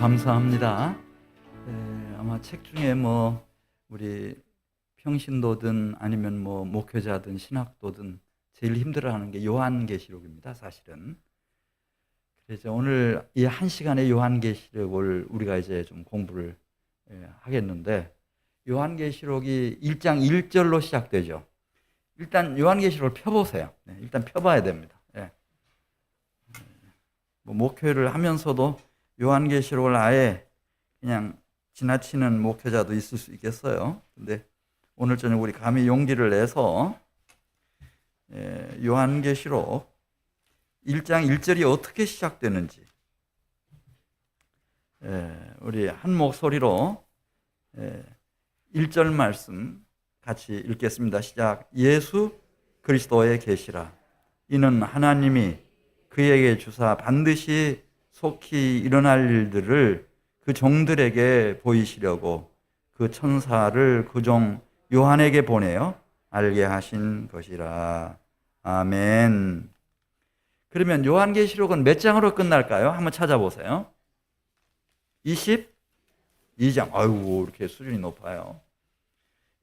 감사합니다. 아마 책 중에 우리 평신도든 아니면 목회자든 신학도든 제일 힘들어하는 게 요한계시록입니다. 사실은. 그래서 오늘 이 한 시간의 요한계시록을 우리가 이제 좀 공부를 하겠는데, 요한계시록이 1장 1절로 시작되죠. 일단 요한계시록을 펴보세요. 일단 펴봐야 됩니다. 목회를 하면서도 요한계시록을 아예 그냥 지나치는 목회자도 있을 수 있겠어요. 근데 오늘 저녁 우리 감히 용기를 내서 요한계시록 1장 1절이 어떻게 시작되는지 우리 한 목소리로 1절 말씀 같이 읽겠습니다. 시작. 예수 그리스도의 계시라. 이는 하나님이 그에게 주사 반드시 속히 일어날 일들을 그 종들에게 보이시려고 그 천사를 그 종 요한에게 보내어 알게 하신 것이라. 아멘. 그러면 요한계시록은 몇 장으로 끝날까요? 한번 찾아보세요. 22장. 아이고, 이렇게 수준이 높아요.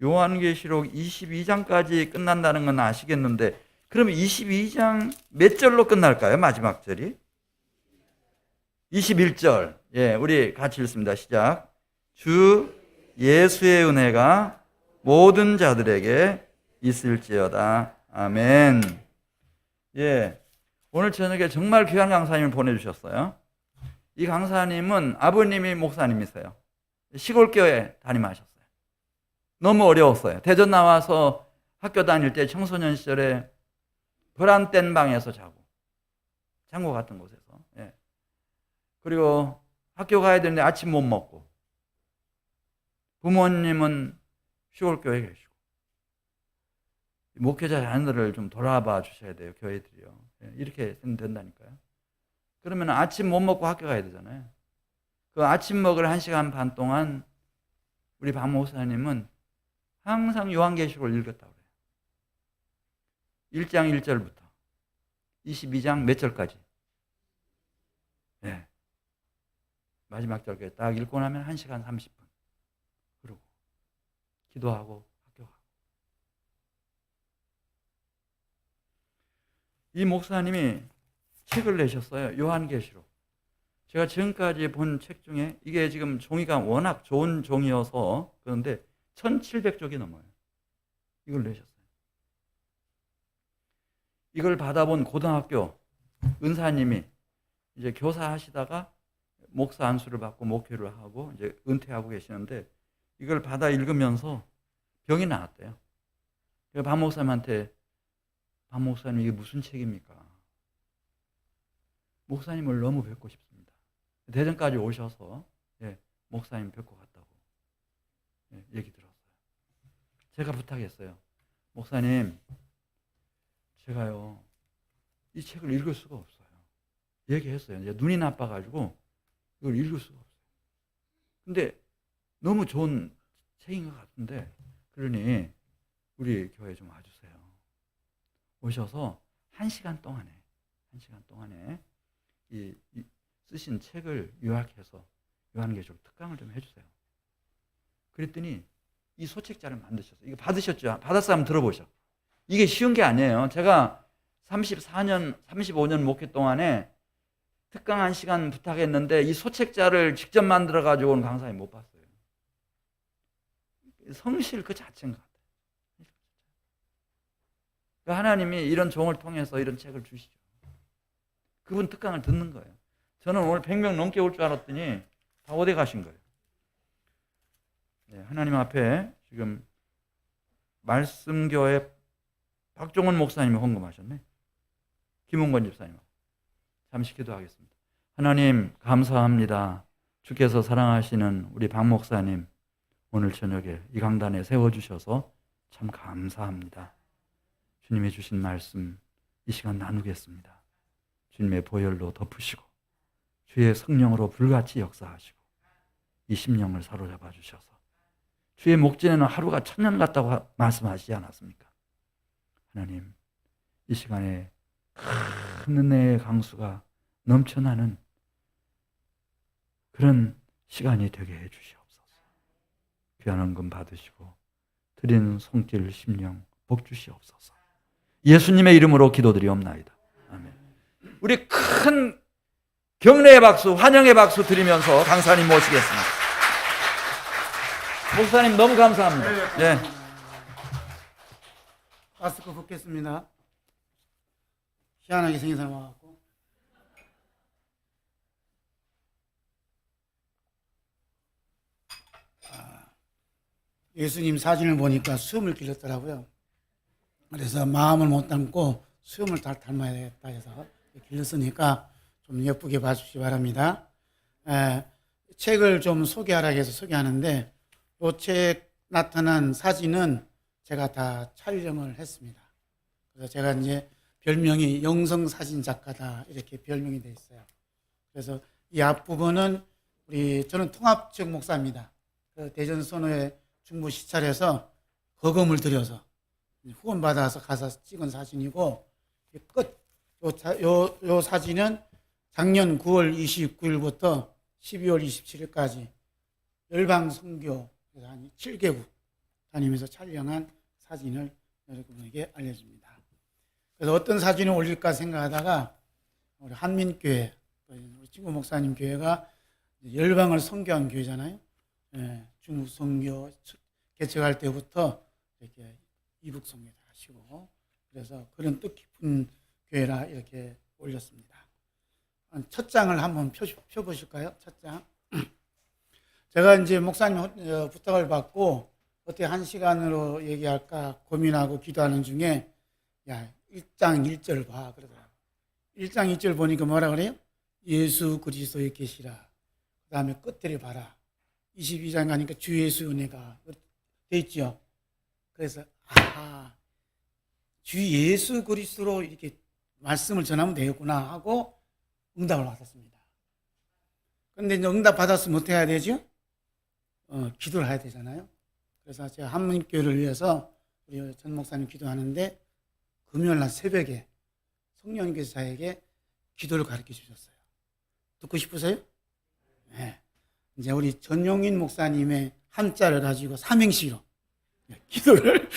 요한계시록 22장까지 끝난다는 건 아시겠는데, 그러면 22장 몇 절로 끝날까요? 마지막 절이? 21절. 우리 같이 읽습니다. 시작. 주 예수의 은혜가 모든 자들에게 있을지어다. 아멘. 오늘 저녁에 정말 귀한 강사님을 보내주셨어요. 이 강사님은 아버님이 목사님이세요. 시골교회 담임하셨어요. 너무 어려웠어요. 대전 나와서 학교 다닐 때 청소년 시절에 버란된 방에서 자고, 창고 같은 곳에서. 그리고 학교 가야 되는데 아침 못 먹고, 부모님은 시골교회에 계시고, 목회자 자녀들을 좀 돌아봐 주셔야 돼요, 교회들이요. 이렇게 된다니까요. 그러면 아침 못 먹고 학교 가야 되잖아요. 그 아침 먹을 1시간 반 동안 우리 박 목사님은 항상 요한계시록을 읽었다고 그래요. 1장 1절부터 22장 몇 절까지. 마지막 절까지 딱 읽고 나면 1시간 30분. 그러고 기도하고 학교 가고. 이 목사님이 책을 내셨어요. 요한계시록. 제가 지금까지 본 책 중에 이게 지금 종이가 워낙 좋은 종이어서 그런데 1700쪽이 넘어요. 이걸 내셨어요. 이걸 받아본 고등학교 은사님이 이제 교사 하시다가 목사 안수를 받고 목회를 하고 이제 은퇴하고 계시는데, 이걸 받아 읽으면서 병이 나왔대요. 그래서 박 목사님한테, 박 목사님 이게 무슨 책입니까? 목사님을 너무 뵙고 싶습니다. 대전까지 오셔서 목사님 뵙고 갔다고 얘기 들었어요. 제가 부탁했어요. 목사님, 제가요 이 책을 읽을 수가 없어요. 얘기했어요. 이제 눈이 나빠가지고 이걸 읽을 수가 없어요. 근데 너무 좋은 책인 것 같은데, 그러니 우리 교회 좀 와주세요. 오셔서 1시간 동안에 이 쓰신 책을 요약해서 요한계시록 특강을 좀 해주세요. 그랬더니 이 소책자를 만드셨어요. 이거 받으셨죠? 받았어? 한번 들어보셔. 이게 쉬운 게 아니에요. 제가 35년 목회 동안에 특강 1시간 부탁했는데 이 소책자를 직접 만들어 가지고 온 강사님 못 봤어요. 성실 그 자체인 것 같아요. 하나님이 이런 종을 통해서 이런 책을 주시죠. 그분 특강을 듣는 거예요. 저는 오늘 100명 넘게 올 줄 알았더니 다 어디 가신 거예요. 하나님 앞에 지금 말씀교회 박종원 목사님이 헌금하셨네. 김은권 집사님. 잠시 기도하겠습니다. 하나님 감사합니다. 주께서 사랑하시는 우리 박 목사님 오늘 저녁에 이 강단에 세워주셔서 참 감사합니다. 주님이 주신 말씀 이 시간 나누겠습니다. 주님의 보혈로 덮으시고 주의 성령으로 불같이 역사하시고 이 심령을 사로잡아 주셔서 주의 목전에는 하루가 천년 같다고 말씀하시지 않았습니까? 하나님, 이 시간에 큰 은혜의 강수가 넘쳐나는 그런 시간이 되게 해 주시옵소서. 귀한 헌금 받으시고 드리는 손길 심령 복 주시옵소서. 예수님의 이름으로 기도드리옵나이다. 아멘. 우리 큰 경례의 박수, 환영의 박수 드리면서 강사님 모시겠습니다. 목사님 너무 감사합니다. 네. 마스크 벗겠습니다. 희한하게 생긴 사람 와갖고. 예수님 사진을 보니까 수염을 길렀더라고요. 그래서 마음을 못 담고 수염을 잘 닮아야 되겠다 해서 길렀으니까 좀 예쁘게 봐주시기 바랍니다. 책을 좀 소개하라고 해서 소개하는데 이 책 나타난 사진은 제가 다 촬영을 했습니다. 그래서 제가 이제 별명이 영성사진 작가다 이렇게 별명이 되어 있어요. 그래서 이 앞부분은 저는 통합적 목사입니다. 그 대전 선호회 중부 시찰에서 거금을 들여서 후원받아서 가서 찍은 사진이고 요 사진은 작년 9월 29일부터 12월 27일까지 열방 선교 한 7개국 다니면서 촬영한 사진을 여러분에게 알려줍니다. 그래서 어떤 사진을 올릴까 생각하다가 우리 한민교회, 우리 친구 목사님 교회가 열방을 선교한 교회잖아요. 중국 선교 개척할 때부터 이렇게 이북 선교를 하시고 그래서 그런 뜻깊은 교회라 이렇게 올렸습니다. 첫 장을 한번 펴보실까요? 첫 장. 제가 이제 목사님 부탁을 받고 어떻게 한 시간으로 얘기할까 고민하고 기도하는 중에 1장 1절 봐 그러더라고요. 1장 1절 보니까 뭐라 그래요? 예수 그리스도에 계시라. 그 다음에 끝들에 봐라. 22장 가니까 주 예수 은혜가 돼 있죠. 그래서 주 예수 그리스도로 이렇게 말씀을 전하면 되겠구나 하고 응답을 받았습니다. 그런데 이제 응답 받았으면 어떻게 해야 되죠? 기도를 해야 되잖아요. 그래서 제가 한문교회를 위해서 우리 전 목사님 기도하는데 금요일날 새벽에 성령께서에게 기도를 가르쳐 주셨어요. 듣고 싶으세요? 네. 이제 우리 전용인 목사님의 한자를 가지고 삼행시로 기도를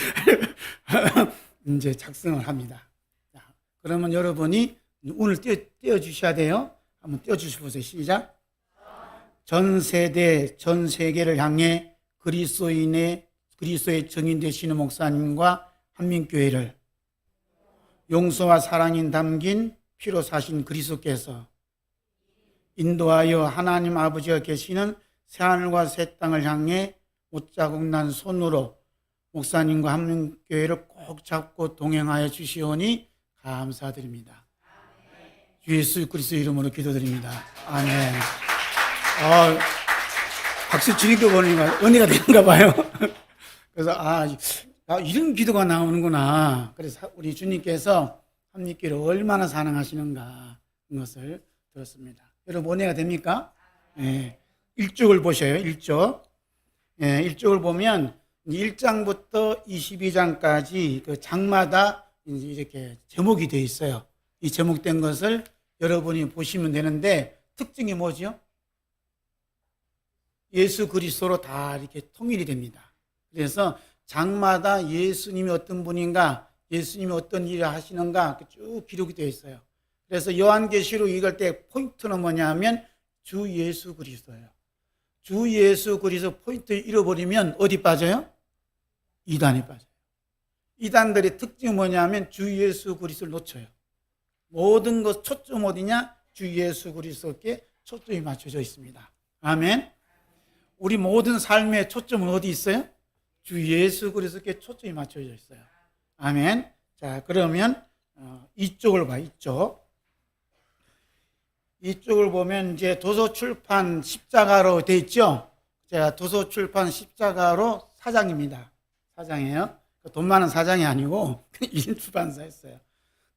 이제 작성을 합니다. 자, 그러면 여러분이 운을 띄워주셔야 돼요. 한번 띄워주시보세요. 시작. 전 세대, 전 세계를 향해 그리스도의 증인 되시는 목사님과 한민교회를 용서와 사랑이 담긴 피로 사신 그리스도께서 인도하여 하나님 아버지가 계시는 새하늘과 새 땅을 향해 못자국 난 손으로 목사님과 한민교회를 꼭 잡고 동행하여 주시오니 감사드립니다. 예수 그리스도 이름으로 기도드립니다. 아멘. 박수 치니까 보니까 은혜가 되는가 봐요. 그래서 이런 기도가 나오는구나. 그래서 우리 주님께서 한민교회를 얼마나 사랑하시는가 그것을 들었습니다. 여러분 은혜가 됩니까? 네. 1쪽을 보셔요. 1쪽. 네, 1쪽을 보면 1장부터 22장까지 그 장마다 이렇게 제목이 되어 있어요. 이 제목된 것을 여러분이 보시면 되는데 특징이 뭐죠? 예수 그리스도로 다 이렇게 통일이 됩니다. 그래서 장마다 예수님이 어떤 분인가, 예수님이 어떤 일을 하시는가 쭉 기록이 되어 있어요. 그래서 요한계시록 읽을 때 포인트는 뭐냐면 주 예수 그리스도예요. 주 예수 그리스도 포인트 잃어버리면 어디 빠져요? 이단에 빠져요. 이단들의 특징이 뭐냐면 주 예수 그리스도를 놓쳐요. 모든 것 초점 어디냐? 주 예수 그리스도께 초점이 맞춰져 있습니다. 아멘. 우리 모든 삶의 초점은 어디 있어요? 주 예수 그리스도께 초점이 맞춰져 있어요. 아멘. 자, 그러면 이쪽을 봐. 이쪽을 보면 이제 도서출판 십자가로 돼 있죠. 제가 도서출판 십자가로 사장입니다. 사장이에요. 돈 많은 사장이 아니고 1인 출판사였어요.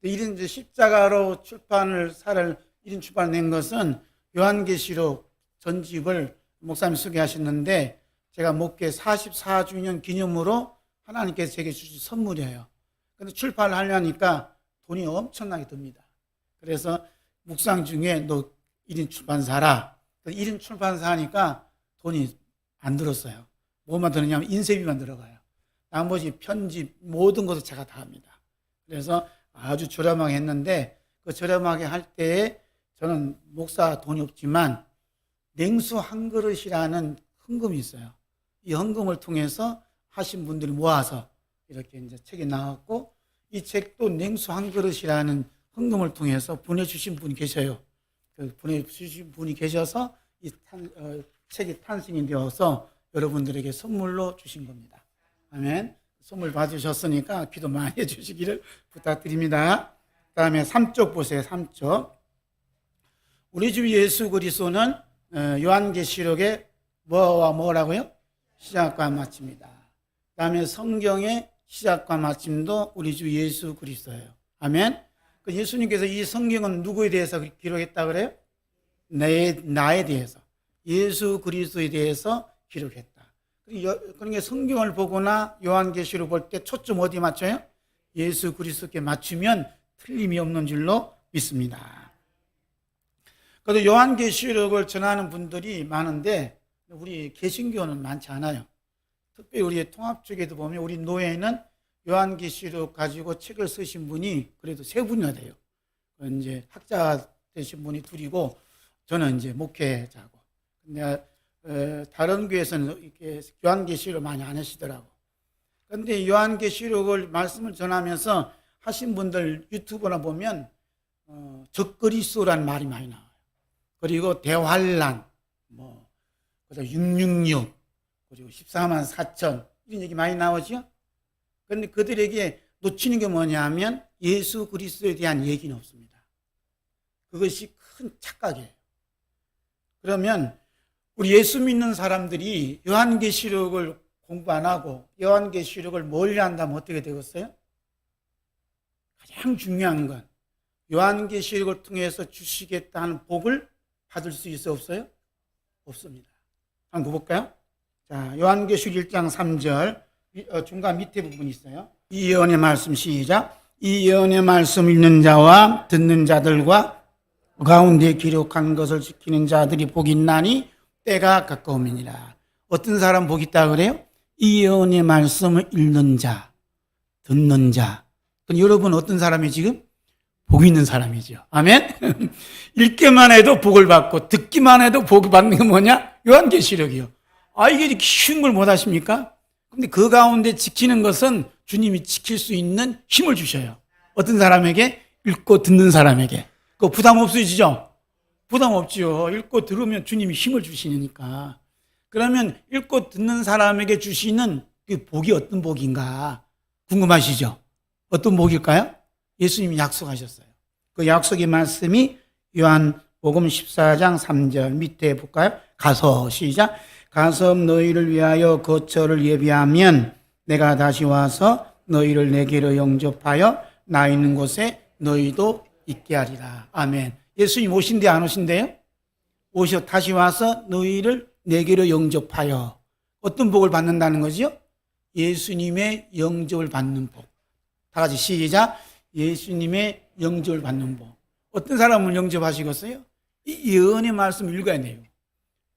1인 이제 십자가로 출판을 1인 출판을 낸 것은 요한계시록 전집을 목사님이 소개하셨는데 제가 목회 44주년 기념으로 하나님께서 제게 주신 선물이에요. 근데 출판을 하려니까 돈이 엄청나게 듭니다. 그래서 묵상 중에 너 1인 출판사라. 1인 출판사 하니까 돈이 안 들었어요. 뭐만 들었냐면 인쇄비만 들어가요. 나머지 편집 모든 것을 제가 다 합니다. 그래서 아주 저렴하게 했는데 그 저렴하게 할 때에 저는 목사 돈이 없지만 냉수 한 그릇이라는 헌금이 있어요. 이 헌금을 통해서 하신 분들이 모아서 이렇게 이제 책이 나왔고 이 책도 냉수 한 그릇이라는 헌금을 통해서 보내주신 분이 계셔요. 그 보내주신 분이 계셔서 이 책이 탄생이 되어서 여러분들에게 선물로 주신 겁니다. 아멘. 선물 받으셨으니까 기도 많이 해주시기를 부탁드립니다. 그 다음에 3쪽 보세요. 3쪽. 우리 주 예수 그리스도는 요한계시록의 뭐와 뭐라고요? 시작과 마침이다. 그 다음에 성경의 시작과 마침도 우리 주 예수 그리스도예요. 아멘. 예수님께서 이 성경은 누구에 대해서 기록했다 그래요? 나에 대해서. 예수 그리스도에 대해서 기록했다. 그러니까 성경을 보거나 요한계시록 볼 때 초점 어디 맞춰요? 예수 그리스도께 맞추면 틀림이 없는 줄로 믿습니다. 그래도 요한계시록을 전하는 분들이 많은데 우리 개신교는 많지 않아요. 특별히 우리 통합 쪽에도 보면 우리 노예는 요한계시록 가지고 책을 쓰신 분이 그래도 3분이나 돼요. 이제 학자 되신 분이 2이고 저는 이제 목회자고. 근데 다른 교회에서는 이렇게 요한계시록을 많이 안 하시더라고. 그런데 요한계시록을 말씀을 전하면서 하신 분들 유튜브나 보면 적그리스도라는 말이 많이 나와요. 그리고 대환란, 그다음 666, 그리고 14만 4천 이런 얘기 많이 나오죠. 그런데 그들에게 놓치는 게 뭐냐면 예수 그리스도에 대한 얘기는 없습니다. 그것이 큰 착각이에요. 그러면 우리 예수 믿는 사람들이 요한계시록을 공부 안 하고 요한계시록을 멀리 한다면 어떻게 되겠어요? 가장 중요한 건 요한계시록을 통해서 주시겠다는 복을 받을 수 있어요? 없어요? 없습니다. 한번 볼까요? 자, 요한계시록 1장 3절 중간 밑에 부분이 있어요. 이 예언의 말씀 시작. 이 예언의 말씀 읽는 자와 듣는 자들과 가운데 기록한 것을 지키는 자들이 복이 있나니 때가 가까움이니라. 어떤 사람 복이 있다 그래요? 이 예언의 말씀을 읽는 자, 듣는 자. 그럼 여러분 어떤 사람이 지금? 복이 있는 사람이죠. 아멘? 읽기만 해도 복을 받고 듣기만 해도 복을 받는 게 뭐냐? 요한계시록이요. 이게 쉬운 걸 못 하십니까? 근데 그 가운데 지키는 것은 주님이 지킬 수 있는 힘을 주셔요. 어떤 사람에게? 읽고 듣는 사람에게. 그거 부담 없으시죠? 부담 없지요. 읽고 들으면 주님이 힘을 주시니까. 그러면 읽고 듣는 사람에게 주시는 그 복이 어떤 복인가 궁금하시죠? 어떤 복일까요? 예수님이 약속하셨어요. 그 약속의 말씀이 요한복음 14장 3절 밑에 볼까요? 가서 시작. 가서 너희를 위하여 거처를 예비하면 내가 다시 와서 너희를 내게로 영접하여 나 있는 곳에 너희도 있게 하리라. 아멘. 예수님 오신대 안 오신대요? 다시 와서 너희를 내게로 영접하여 어떤 복을 받는다는 거죠? 예수님의 영접을 받는 복. 다 같이 시작. 예수님의 영접을 받는 복. 어떤 사람을 영접하시겠어요? 이 예언의 말씀 읽어야 돼요.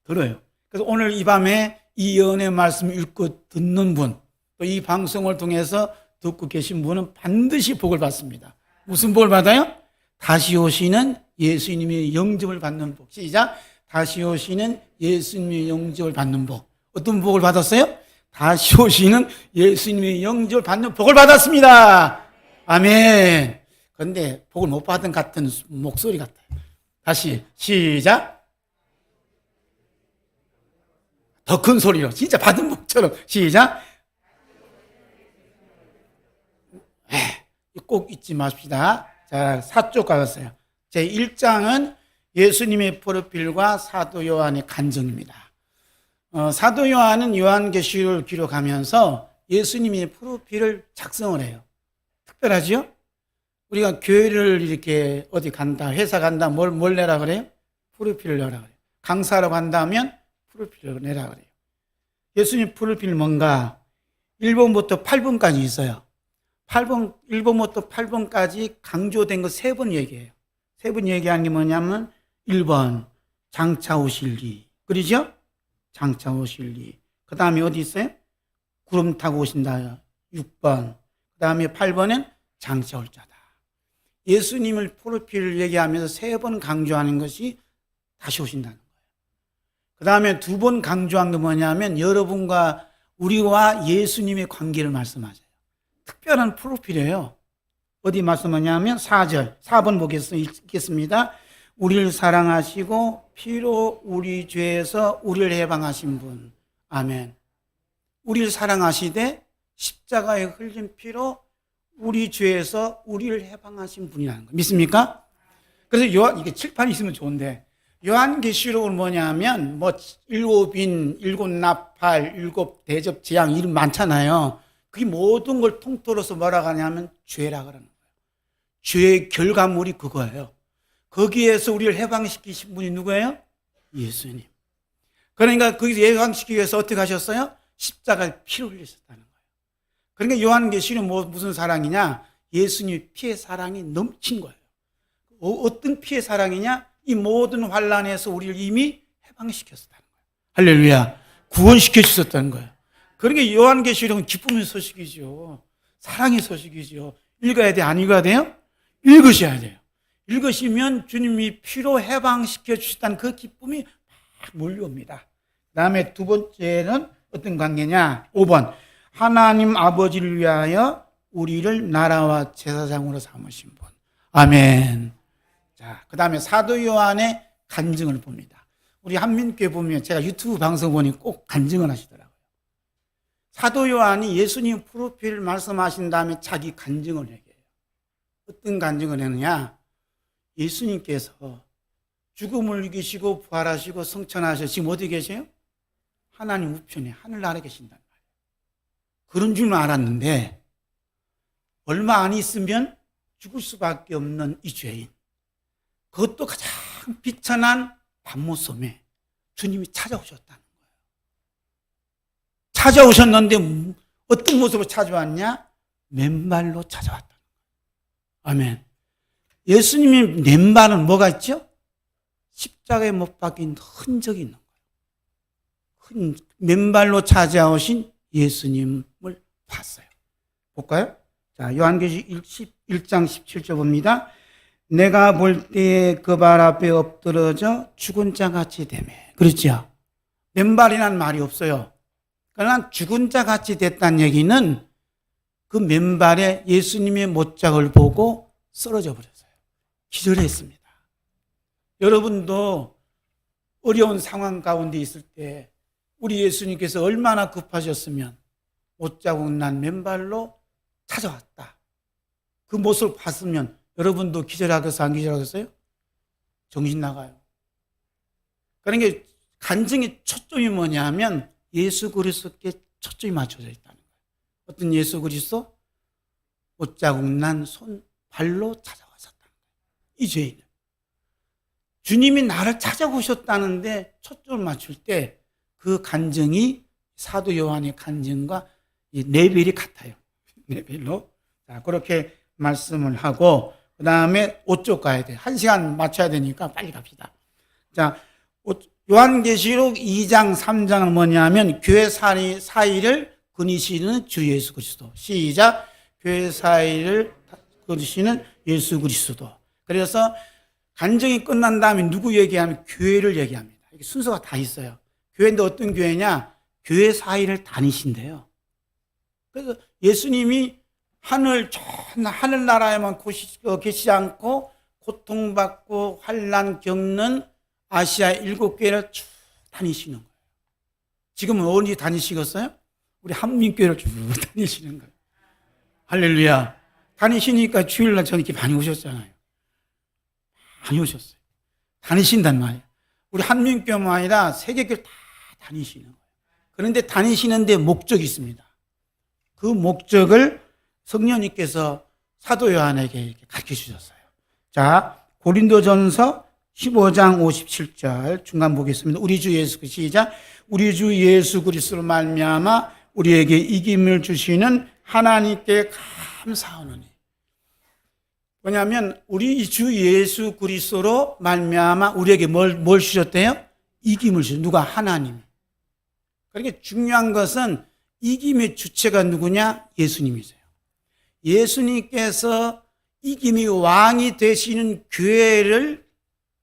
들어요. 그래서 오늘 이 밤에 이 예언의 말씀 읽고 듣는 분, 또 이 방송을 통해서 듣고 계신 분은 반드시 복을 받습니다. 무슨 복을 받아요? 다시 오시는 예수님의 영접을 받는 복. 시작. 다시 오시는 예수님의 영접을 받는 복. 어떤 복을 받았어요? 다시 오시는 예수님의 영접을 받는 복을 받았습니다. 아멘. 그런데 복을 못 받은 같은 목소리 같아요. 다시 시작. 더 큰 소리로 진짜 받은 복처럼 시작. 꼭 잊지 맙시다. 자, 4쪽 가셨어요. 제 1장은 예수님의 프로필과 사도 요한의 간증입니다. 사도 요한은 요한계시록을 기록하면서 예수님의 프로필을 작성을 해요. 특별하지요? 우리가 교회를 이렇게 어디 간다, 회사 간다, 뭘 내라 그래요? 프로필을 내라 그래요. 강사로 간다면 프로필을 내라 그래요. 예수님 프로필 뭔가 1번부터 8번까지 있어요. 1번부터 8번까지 강조된 거 3번 얘기해요. 3번 얘기하는 게 뭐냐면 1번 장차 오실리. 그러죠? 장차 오실리. 그 다음에 어디 있어요? 구름 타고 오신다. 6번. 그 다음에 8번은 장차 올 자다. 예수님을 프로필을 얘기하면서 3번 강조하는 것이 다시 오신다는 거예요. 그 다음에 2번 강조한 게 뭐냐면 여러분과 우리와 예수님의 관계를 말씀하세요. 특별한 프로필이에요. 어디 말씀하냐면 4번 보겠습니다. 우리를 사랑하시고 피로 우리 죄에서 우리를 해방하신 분. 아멘. 우리를 사랑하시되 십자가에 흘린 피로 우리 죄에서 우리를 해방하신 분이라는 거 믿습니까? 그래서 이게 칠판이 있으면 좋은데 요한계시록은 뭐냐면 뭐 7인, 7나팔, 7대접 재앙 이름 많잖아요. 그게 모든 걸 통틀어서 뭐라고 하냐면 죄라 그러는 거예요. 죄의 결과물이 그거예요. 거기에서 우리를 해방시키신 분이 누구예요? 예수님. 그러니까 거기서 해방시키기 위해서 어떻게 하셨어요? 십자가에 피를 흘리셨다는 거예요. 그러니까 요한계시록은 무슨 사랑이냐? 예수님의 피의 사랑이 넘친 거예요. 어떤 피의 사랑이냐? 이 모든 환난에서 우리를 이미 해방시켰다는 거예요. 할렐루야. 구원시켜 주셨다는 거예요. 그러니까 요한계시록은 기쁨의 소식이죠. 사랑의 소식이죠. 읽어야 돼? 안 읽어야 돼요? 읽으셔야 돼요. 읽으시면 주님이 피로 해방시켜 주셨다는 그 기쁨이 막 몰려옵니다. 그 다음에 2번째는 어떤 관계냐? 5번. 하나님 아버지를 위하여 우리를 나라와 제사장으로 삼으신 분. 아멘. 자, 그 다음에 사도 요한의 간증을 봅니다. 우리 한민교회 보면 제가 유튜브 방송 보니 꼭 간증을 하시더라고요. 사도 요한이 예수님 프로필을 말씀하신 다음에 자기 간증을 얘기해요. 어떤 간증을 했느냐? 예수님께서 죽음을 이기시고 부활하시고 성천하셔 지금 어디 계세요? 하나님 우편에 하늘나라에 계신단 말이에요. 그런 줄은 알았는데 얼마 안 있으면 죽을 수밖에 없는 이 죄인, 그것도 가장 비천한 밤모섬에 주님이 찾아오셨다는 거예요. 찾아오셨는데 어떤 모습으로 찾아왔냐? 맨발로 찾아왔다는 거예요. 아멘. 예수님의 맨발은 뭐가 있죠? 십자가에 못 박힌 흔적이 있는 거예요. 맨발로 찾아오신 예수님을 봤어요. 볼까요? 자, 요한계시록 1장 17절 봅니다. 내가 볼 때에 그 발 앞에 엎드러져 죽은 자 같이 되매. 그렇죠? 맨발이란 말이 없어요. 그러나 죽은 자 같이 됐다는 얘기는 그 맨발에 예수님의 못장을 보고 쓰러져 버렸어요. 기절했습니다. 여러분도 어려운 상황 가운데 있을 때 우리 예수님께서 얼마나 급하셨으면 못자국 난 맨발로 찾아왔다. 그 모습을 봤으면 여러분도 기절하겠어요? 안 기절하겠어요? 정신 나가요. 그러니까 간증의 초점이 뭐냐 하면 예수 그리스도께 초점이 맞춰져 있다는 거예요. 어떤 예수 그리스도? 못자국 난 손, 발로 찾아왔었다는 거예요. 이 죄인을. 주님이 나를 찾아오셨다는데 초점을 맞출 때 그 간증이 사도 요한의 간증과 레벨이 같아요. 레벨로. 자, 그렇게 말씀을 하고, 그 다음에 5쪽 가야 돼요. 1시간 맞춰야 되니까 빨리 갑시다. 자, 요한계시록 2장, 3장은 뭐냐면, 교회 사이를 그리시는 주 예수 그리스도. 시작. 교회 사이를 그리시는 예수 그리스도. 그래서 간증이 끝난 다음에 누구 얘기하면 교회를 얘기합니다. 이게 순서가 다 있어요. 교회인데 어떤 교회냐? 교회 사이를 다니신대요. 그래서 예수님이 하늘나라에만 계시지 않고 고통받고 환난 겪는 아시아 7교회를 쭉 다니시는 거예요. 지금은 어디 다니시겠어요? 우리 한민교회를 쭉 다니시는 거예요. 할렐루야. 다니시니까 주일날 저는 이렇게 많이 오셨잖아요. 많이 오셨어요. 다니신단 말이에요. 우리 한민교회만 아니라 세계교회 다 다니시는 거예요. 그런데 다니시는데 목적이 있습니다. 그 목적을 성령님께서 사도 요한에게 이렇게 가르쳐 주셨어요. 자, 고린도전서 15장 57절 중간 보겠습니다. 우리 주 예수 그리스도 시작. 우리 주 예수 그리스도로 말미암아 우리에게 이김을 주시는 하나님께 감사하노니. 뭐냐면 우리 주 예수 그리스도로 말미암아 우리에게 뭘 주셨대요? 이김을 주셨어요. 누가? 하나님이. 그러니까 중요한 것은 이김의 주체가 누구냐? 예수님이세요. 예수님께서 이김이 왕이 되시는 교회를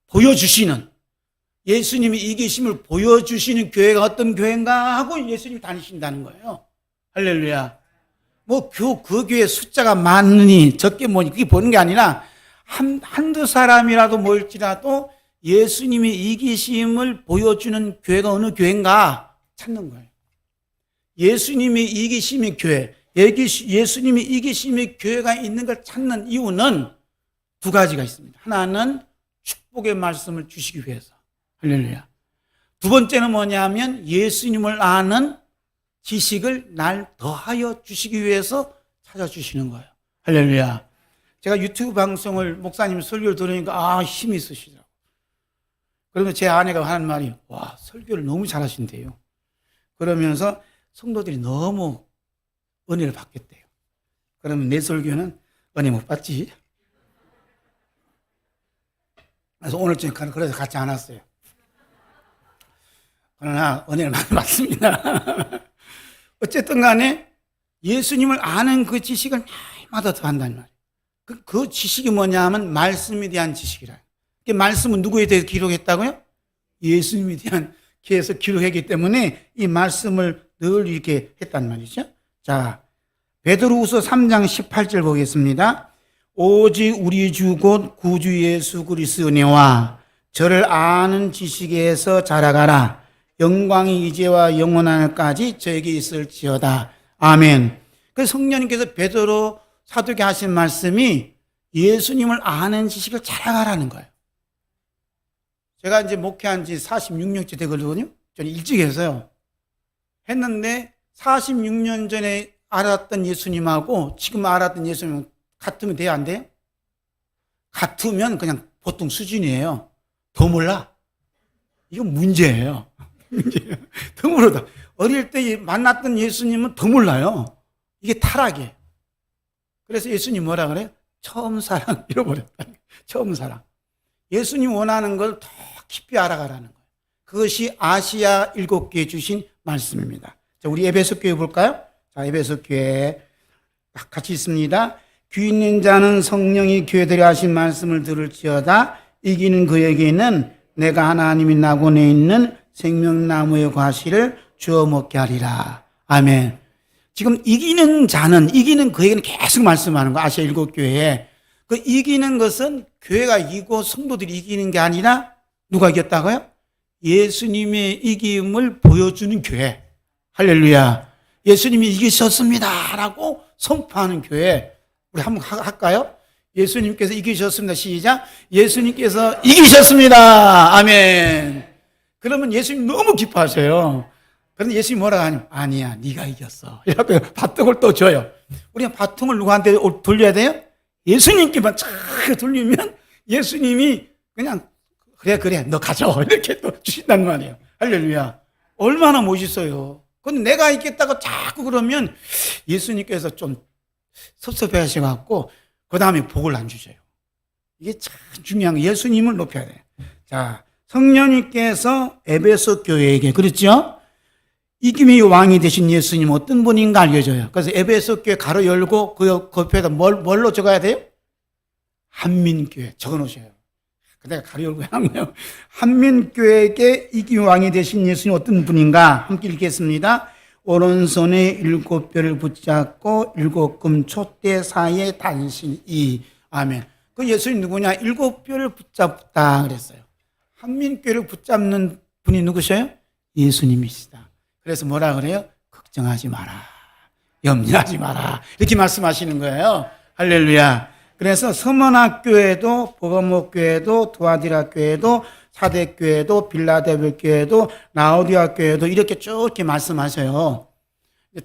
보여주시는, 예수님이 이기심을 보여주시는 교회가 어떤 교회인가 하고 예수님이 다니신다는 거예요. 할렐루야. 뭐 그 교회 숫자가 많으니 적게 뭐니 그게 보는 게 아니라 한두 사람이라도 모일지라도 예수님이 이기심을 보여주는 교회가 어느 교회인가 찾는 거예요. 예수님이 이기심의 교회, 예수님이 이기심의 교회가 있는 걸 찾는 이유는 두 가지가 있습니다. 하나는 축복의 말씀을 주시기 위해서. 할렐루야. 두 번째는 뭐냐면 예수님을 아는 지식을 날 더하여 주시기 위해서 찾아주시는 거예요. 할렐루야. 제가 유튜브 방송을 목사님 설교를 들으니까 힘이 있으시더라고요. 그러면 제 아내가 하는 말이 와, 설교를 너무 잘하신대요. 그러면서 성도들이 너무 은혜를 받겠대요. 그러면 내 설교는 은혜 못 받지. 그래서 오늘 좀 그래서 같이 안 왔어요. 그러나 은혜를 많이 받습니다. 어쨌든 간에 예수님을 아는 그 지식을 날마다 더 한다는 말이에요. 그 지식이 뭐냐 하면 말씀에 대한 지식이라. 그 말씀은 누구에 대해서 기록했다고요? 예수님에 대한 기에서 기록했기 때문에 이 말씀을 늘 이렇게 했단 말이죠. 자, 베드로후서 3장 18절 보겠습니다. 오직 우리 주 곧 구주 예수 그리스도 은혜와 저를 아는 지식에서 자라가라. 영광이 이제와 영원한까지 저에게 있을지어다. 아멘. 그 성령님께서 베드로 사도에게 하신 말씀이 예수님을 아는 지식을 자라가라는 거예요. 제가 이제 목회한 지 46년째 되거든요. 저는 일찍 해서요. 했는데 46년 전에 알았던 예수님하고 지금 알았던 예수님은 같으면 돼요? 안 돼요? 같으면 그냥 보통 수준이에요. 더 몰라. 이건 문제예요. 더 모르다. 어릴 때 만났던 예수님은 더 몰라요. 이게 타락이에요. 그래서 예수님 뭐라 그래요? 처음 사랑 잃어버렸다. 처음 사랑. 예수님 원하는 걸 더 깊이 알아가라는 거예요. 그것이 아시아 7교에 주신 말씀입니다. 자, 우리 에베소 교회 볼까요? 자, 에베소 교회 같이 있습니다. 귀 있는 자는 성령이 교회들이 하신 말씀을 들을지어다. 이기는 그에게는 내가 하나님이 낙원에 있는 생명나무의 과실을 주어 먹게 하리라. 아멘. 지금 이기는 자는, 이기는 그에게는 계속 말씀하는 거, 아시아 7교회에. 그 이기는 것은 교회가 이기고 성도들이 이기는 게 아니라 누가 이겼다고요? 예수님의 이김을 보여주는 교회. 할렐루야. 예수님이 이기셨습니다. 라고 선포하는 교회. 우리 한번 할까요? 예수님께서 이기셨습니다. 시작. 예수님께서 이기셨습니다. 아멘. 그러면 예수님 너무 기뻐하세요. 그런데 예수님 뭐라고 하냐면 아니야, 네가 이겼어. 이렇게 바통을 또 줘요. 우리가 바통을 누구한테 돌려야 돼요? 예수님께만 착 돌리면 예수님이 그냥 그래 너 가져 이렇게 또 주신단 말이에요. 할렐루야. 얼마나 멋있어요. 근데 내가 있겠다고 자꾸 그러면 예수님께서 좀 섭섭해 하셔갖고 그 다음에 복을 안 주셔요. 이게 참 중요한 거. 예수님을 높여야 돼요. 자, 성령님께서 에베소 교회에게, 그렇죠? 이김이 왕이 되신 예수님 어떤 분인가 알려줘요. 그래서 에베소 교회 가로 열고 그 옆에다 뭘로 적어야 돼요? 한민교회 적어 놓으셔요. 내가 가로 열고 한 거예요. 한민교회에게 이김이 왕이 되신 예수님 어떤 분인가 함께 읽겠습니다. 오른손에 7뼈를 붙잡고 7금 촛대 사이에 단신이. 아멘. 그 예수님 누구냐? 7뼈를 붙잡다 그랬어요. 한민교회를 붙잡는 분이 누구셔요? 예수님이시다. 그래서 뭐라 그래요? 걱정하지 마라. 염려하지 마라. 이렇게 말씀하시는 거예요. 할렐루야. 그래서 서머나교회도 보건목교회도 두아디라교회도 사대교회도 빌라델비아교회도 라오디아교회도 이렇게 쭉 이렇게 말씀하셔요.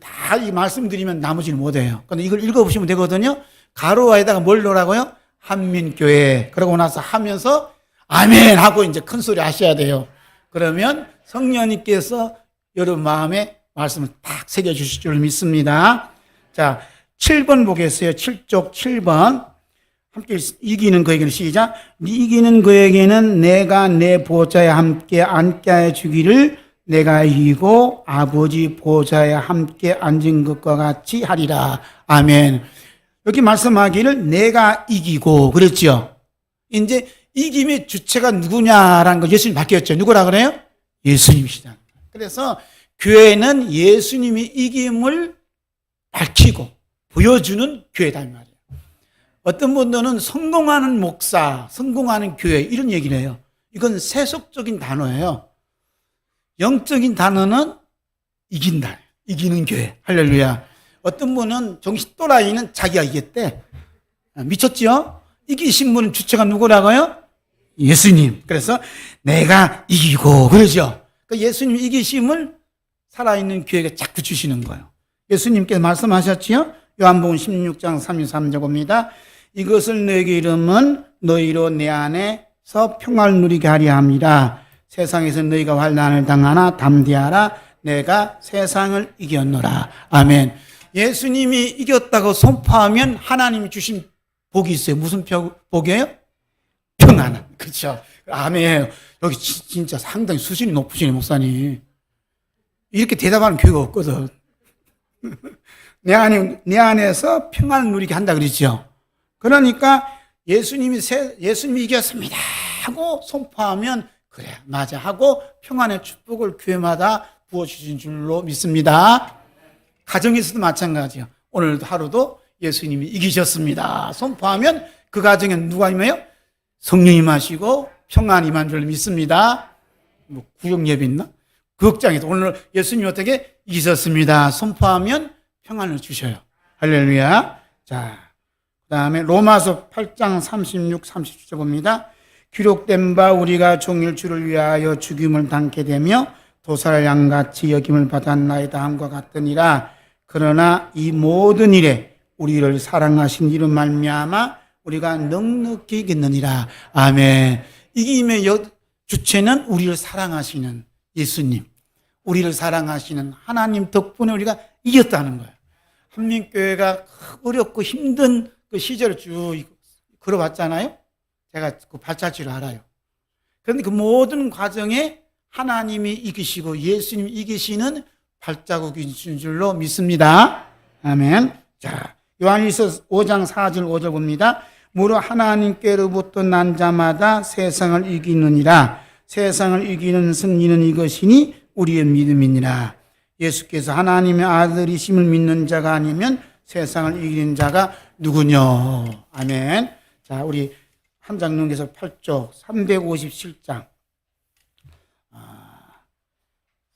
다 이 말씀드리면 나머지는 못해요. 그런데 이걸 읽어보시면 되거든요. 가로와에다가 뭘 넣으라고요? 한민교회. 그러고 나서 하면서 아멘 하고 이제 큰 소리 하셔야 돼요. 그러면 성령님께서 여러분 마음에 말씀을 딱 새겨주실 줄 믿습니다. 자, 7번 보겠어요. 7쪽 7번. 함께 이기는 그에게는 시작. 이기는 그에게는 내가 내 보좌에 함께 앉게 해 주기를 내가 이기고 아버지 보좌에 함께 앉은 것과 같이 하리라. 아멘. 여기 말씀하기를 내가 이기고 그랬죠. 이제 이김의 주체가 누구냐라는 거 예수님 바뀌었죠. 누구라 그래요? 예수님이시다. 그래서 교회는 예수님이 이김을 밝히고 보여주는 교회다 이 말이에요. 어떤 분들은 성공하는 목사, 성공하는 교회 이런 얘기를 해요. 이건 세속적인 단어예요. 영적인 단어는 이긴다. 이기는 교회. 할렐루야. 어떤 분은 정신 또라이는 자기가 이겼대. 미쳤지요? 이기신 분은 주체가 누구라고요? 예수님. 그래서 내가 이기고 그러죠. 그러니까 예수님 이기심을 살아있는 교회가 자꾸 주시는 거예요. 예수님께서 말씀하셨지요? 요한복음 16장 33절 봅니다. 이것을 너에게 이름은 너희로 내 안에서 평화를 누리게 하려 함이라. 세상에서 너희가 환난을 당하나 담대하라. 내가 세상을 이겼노라. 아멘. 예수님이 이겼다고 선포하면 하나님이 주신 복이 있어요. 무슨 복이에요? 평안. 그렇죠. 아멘. 여기 진짜 상당히 수준이 높으시네, 목사님. 이렇게 대답하는 교회가 없거든. 내 안에서 평안을 누리게 한다 그러죠. 그러니까 예수님이 이겼습니다 하고 선포하면 그래 맞아 하고 평안의 축복을 교회마다 부어주신 줄로 믿습니다. 가정에서도 마찬가지예요. 오늘도 하루도 예수님이 이기셨습니다 선포하면 그 가정에는 누가 임해요? 성령이 임하시고 평안이 임한 줄로 믿습니다. 뭐 구역 예배 있나? 극장에서 오늘 예수님이 어떻게 이기셨습니다 선포하면 평안을 주셔요. 할렐루야. 자, 그 다음에 로마서 8장 36, 37절 봅니다. 기록된 바 우리가 종일 주를 위하여 죽임을 당게 되며 도살 양같이 여김을 받았나이다 함과 같으니라. 그러나 이 모든 일에 우리를 사랑하신 이름 말미암아 우리가 넉넉히 이겼느니라. 아멘. 이김의 주체는 우리를 사랑하시는 예수님, 우리를 사랑하시는 하나님 덕분에 우리가 이겼다는 거예요. 한민교회가 어렵고 힘든 그 시절을 쭉 걸어봤잖아요. 제가 그 발자취를 알아요. 그런데 그 모든 과정에 하나님이 이기시고 예수님이 이기시는 발자국인 줄로 믿습니다. 아멘. 자, 요한일서 5장 4절 5절 봅니다. 무릇 하나님께로부터 난 자마다 세상을 이기느니라. 세상을 이기는 승리는 이것이니 우리의 믿음이니라. 예수께서 하나님의 아들이심을 믿는 자가 아니면 세상을 이기는 자가 누구냐. 아멘. 자, 우리 함장님께서 8조 357장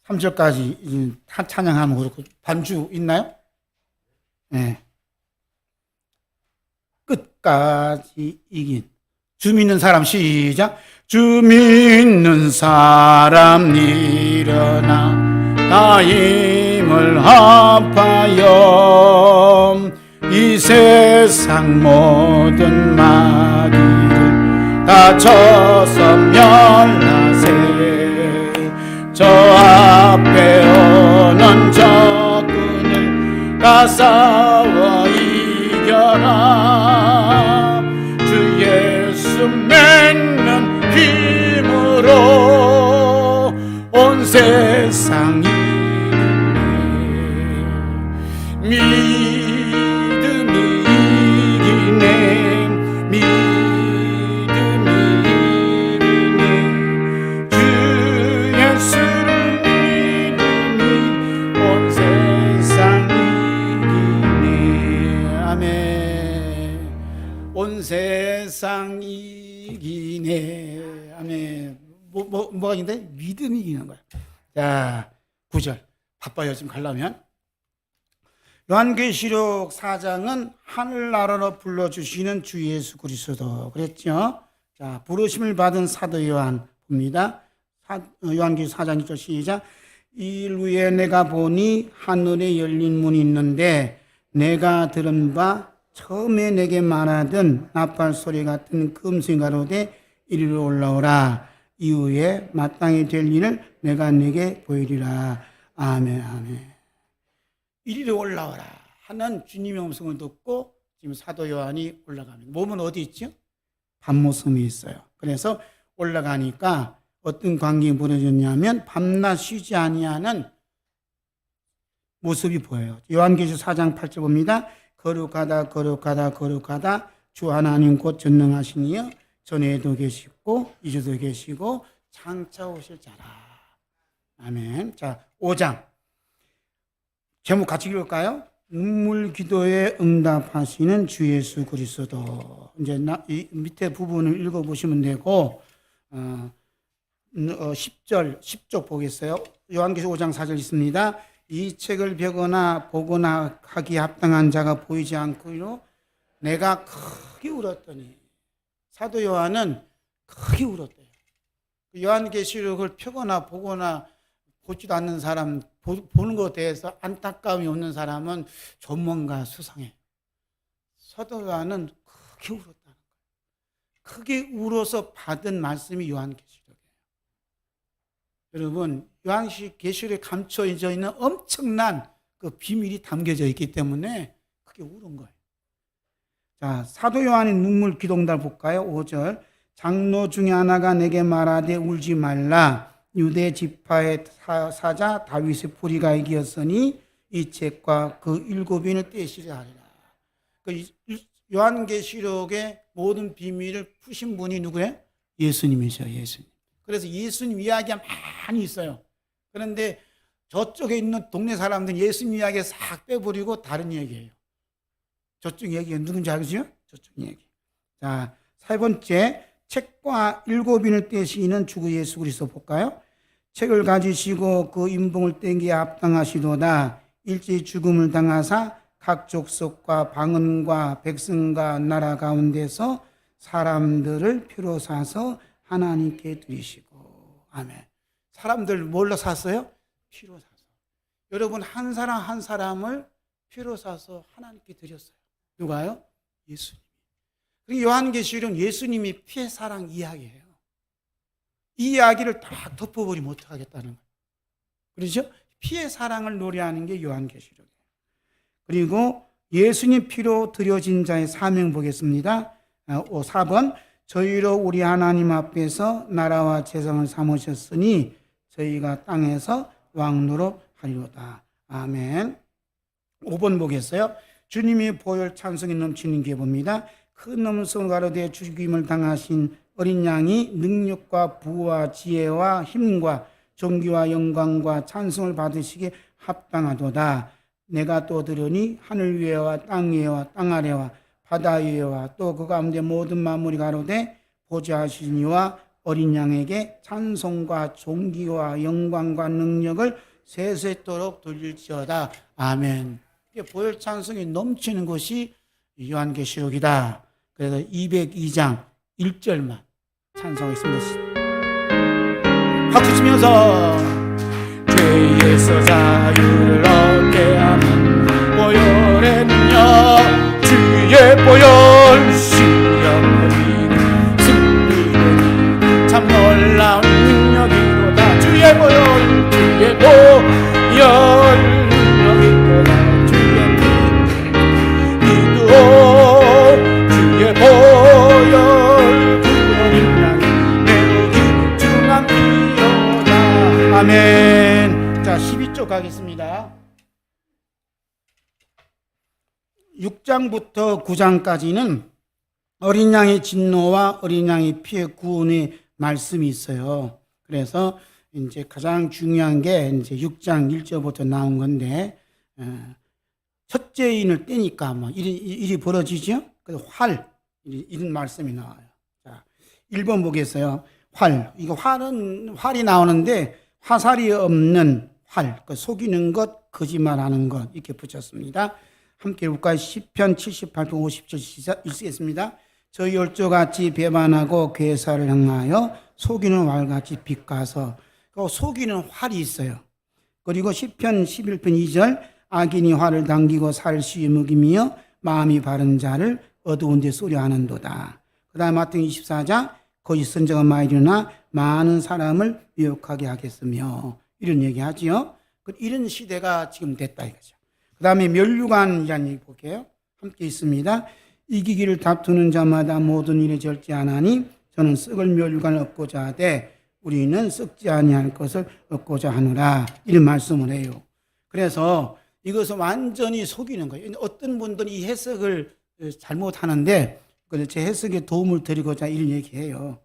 3절까지 찬양하면 그렇고 반주 있나요? 네. 끝까지 이긴 주 믿는 사람 시작. 주 믿는 사람 일어나 나 힘을 합하여 이 세상 모든 마귀를 다 쳐서 멸하세. 저 앞에 오는 적군을 다 싸워 이겨라. 주 예수 믿는 힘으로 온 세상이 믿음이 이기네. 믿음이 이기네. 주 예수를 믿음이 온 세상이 이기네. 아멘. 온 세상 이기네. 아멘. 뭐가 있는데? 믿음이 이기는 거야. 자, 9절. 바빠요, 지금 가려면. 요한계시록 4장은 하늘나라로 불러주시는 주 예수 그리스도 그랬죠. 자, 부르심을 받은 사도 요한 봅니다. 요한계시록 4장 1절 시작. 이일 후에 내가 보니 하늘에 열린 문이 있는데 내가 들은 바 처음에 내게 말하던 나팔 소리 같은 금수이 가로되 이리로 올라오라. 이후에 마땅히 될 일을 내가 네게 보이리라. 아멘. 아멘. 이리로 올라오라 하는 주님의 음성을 듣고 지금 사도 요한이 올라갑니다. 몸은 어디 있죠? 밤모섬에 있어요. 그래서 올라가니까 어떤 광경이 벌어졌냐면 밤낮 쉬지 아니하는 모습이 보여요. 요한계시록 4장 8절 봅니다. 거룩하다 주 하나님 곧 전능하신 이여 전에도 계시고 이제도 계시고 장차 오실 자라. 아멘. 자, 5장 제목 같이 읽을까요? 눈물 기도에 응답하시는 주 예수 그리스도. 이제 이 밑에 부분을 읽어보시면 되고 10쪽 보겠어요. 요한계시록 5장 4절 있습니다. 이 책을 펴거나 보거나 하기에 합당한 자가 보이지 않고요. 내가 크게 울었더니. 사도 요한은 크게 울었대요. 요한계시록을 펴거나 보거나 보지도 않는 사람, 보는 것에 대해서 안타까움이 없는 사람은 전문가 수상해. 사도 요한은 크게 울었다는 거예요. 크게 울어서 받은 말씀이 요한계시록이에요. 여러분, 요한계시록에 감춰져 있는 엄청난 그 비밀이 담겨져 있기 때문에 크게 울은 거예요. 자, 사도 요한의 눈물 기도응답 볼까요? 5절. 장로 중에 하나가 내게 말하되 울지 말라. 유대 지파의 사자 다윗의 뿌리가 이기었으니 이 책과 그 7인을 떼시려 하리라. 그 요한계시록의 모든 비밀을 푸신 분이 누구예요? 예수님이죠. 예수님. 그래서 예수님 이야기가 많이 있어요. 그런데 저쪽에 있는 동네 사람들은 예수님 이야기 싹 빼버리고 다른 얘기예요. 저쪽 얘기가 누군지 알죠? 저쪽 얘기. 자, 세 번째, 책과 7인을 떼시는 주 예수 그리스도 볼까요? 책을 가지시고 그 인봉을 떼기에 합당하시도다. 일제히 죽음을 당하사 각 족속과 방언과 백성과 나라 가운데서 사람들을 피로 사서 하나님께 드리시고. 아멘. 사람들 뭘로 샀어요? 피로 사서. 여러분, 한 사람 한 사람을 피로 사서 하나님께 드렸어요. 누가요? 예수님. 요한계시록은 예수님이 피의 사랑 이야기예요. 이 이야기를 딱 덮어버리면 어떡하겠다는 거예요. 그렇죠? 피의 사랑을 노래하는 게 요한계시록이에요. 그리고 예수님 피로 드려진 자의 사명 보겠습니다. 4번. 저희로 우리 하나님 앞에서 나라와 재성을 삼으셨으니 저희가 땅에서 왕노로 하리로다. 아멘. 5번 보겠어요. 주님이 보혈 찬송이 넘치는 게 봅니다. 큰 넘성을 가로되 죽임을 당하신 어린 양이 능력과 부와 지혜와 힘과 존귀와 영광과 찬송을 받으시기에 합당하도다. 내가 또 들으니 하늘 위에와 땅 위에와 땅 아래와 바다 위에와 또 그 가운데 모든 만물이 가로되 보좌하신 이와 어린 양에게 찬송과 존귀와 영광과 능력을 세세토록 돌릴지어다. 아멘. 보혈 찬송이 넘치는 것이 요한계시록이다. 그래서 202장 1절만 찬송했습니다. 박수 치면서 죄에서 자유를 얻게 하는 보혈의 능력, 주의 보혈 시력력이 승리되니 참 놀라운 능력이로다. 주의 보혈, 주의 보혈 아멘. 자, 12쪽 가겠습니다. 6장부터 9장까지는 어린 양의 진노와 어린 양의 피의 구원의 말씀이 있어요. 그래서 이제 가장 중요한 게 이제 6장 1절부터 나온 건데, 첫째 인을 떼니까 뭐 일이 벌어지죠? 그래서 이런 말씀이 나와요. 자, 1번 보겠어요. 이거 활이 나오는데, 화살이 없는 활, 속이는 것, 거짓말하는 것, 이렇게 붙였습니다. 함께 볼까요? 시편 78편 50절 읽겠습니다. 저희 열조같이 배반하고 괴사를 행하여 속이는 활같이 빗가서. 속이는 활이 있어요. 그리고 시편 11편 2절 악인이 활을 당기고 살을 씌워 먹이며 마음이 바른 자를 어두운 데 쏘려 하는도다. 그 다음 마태복음 24장 거짓 선자가 많이 일어나 많은 사람을 미혹하게 하겠으며, 이런 얘기하지요. 이런 시대가 지금 됐다 이거죠. 그 다음에 면류관이라는 얘기 볼게요. 함께 있습니다. 이기기를 다투는 자마다 모든 일에 절제하나니 저는 썩을 멸류관을 얻고자 하되 우리는 썩지 아니할 것을 얻고자 하노라. 이런 말씀을 해요. 그래서 이것은 완전히 속이는 거예요. 어떤 분들은 이 해석을 잘못하는데 제 해석에 도움을 드리고자 이런 얘기해요.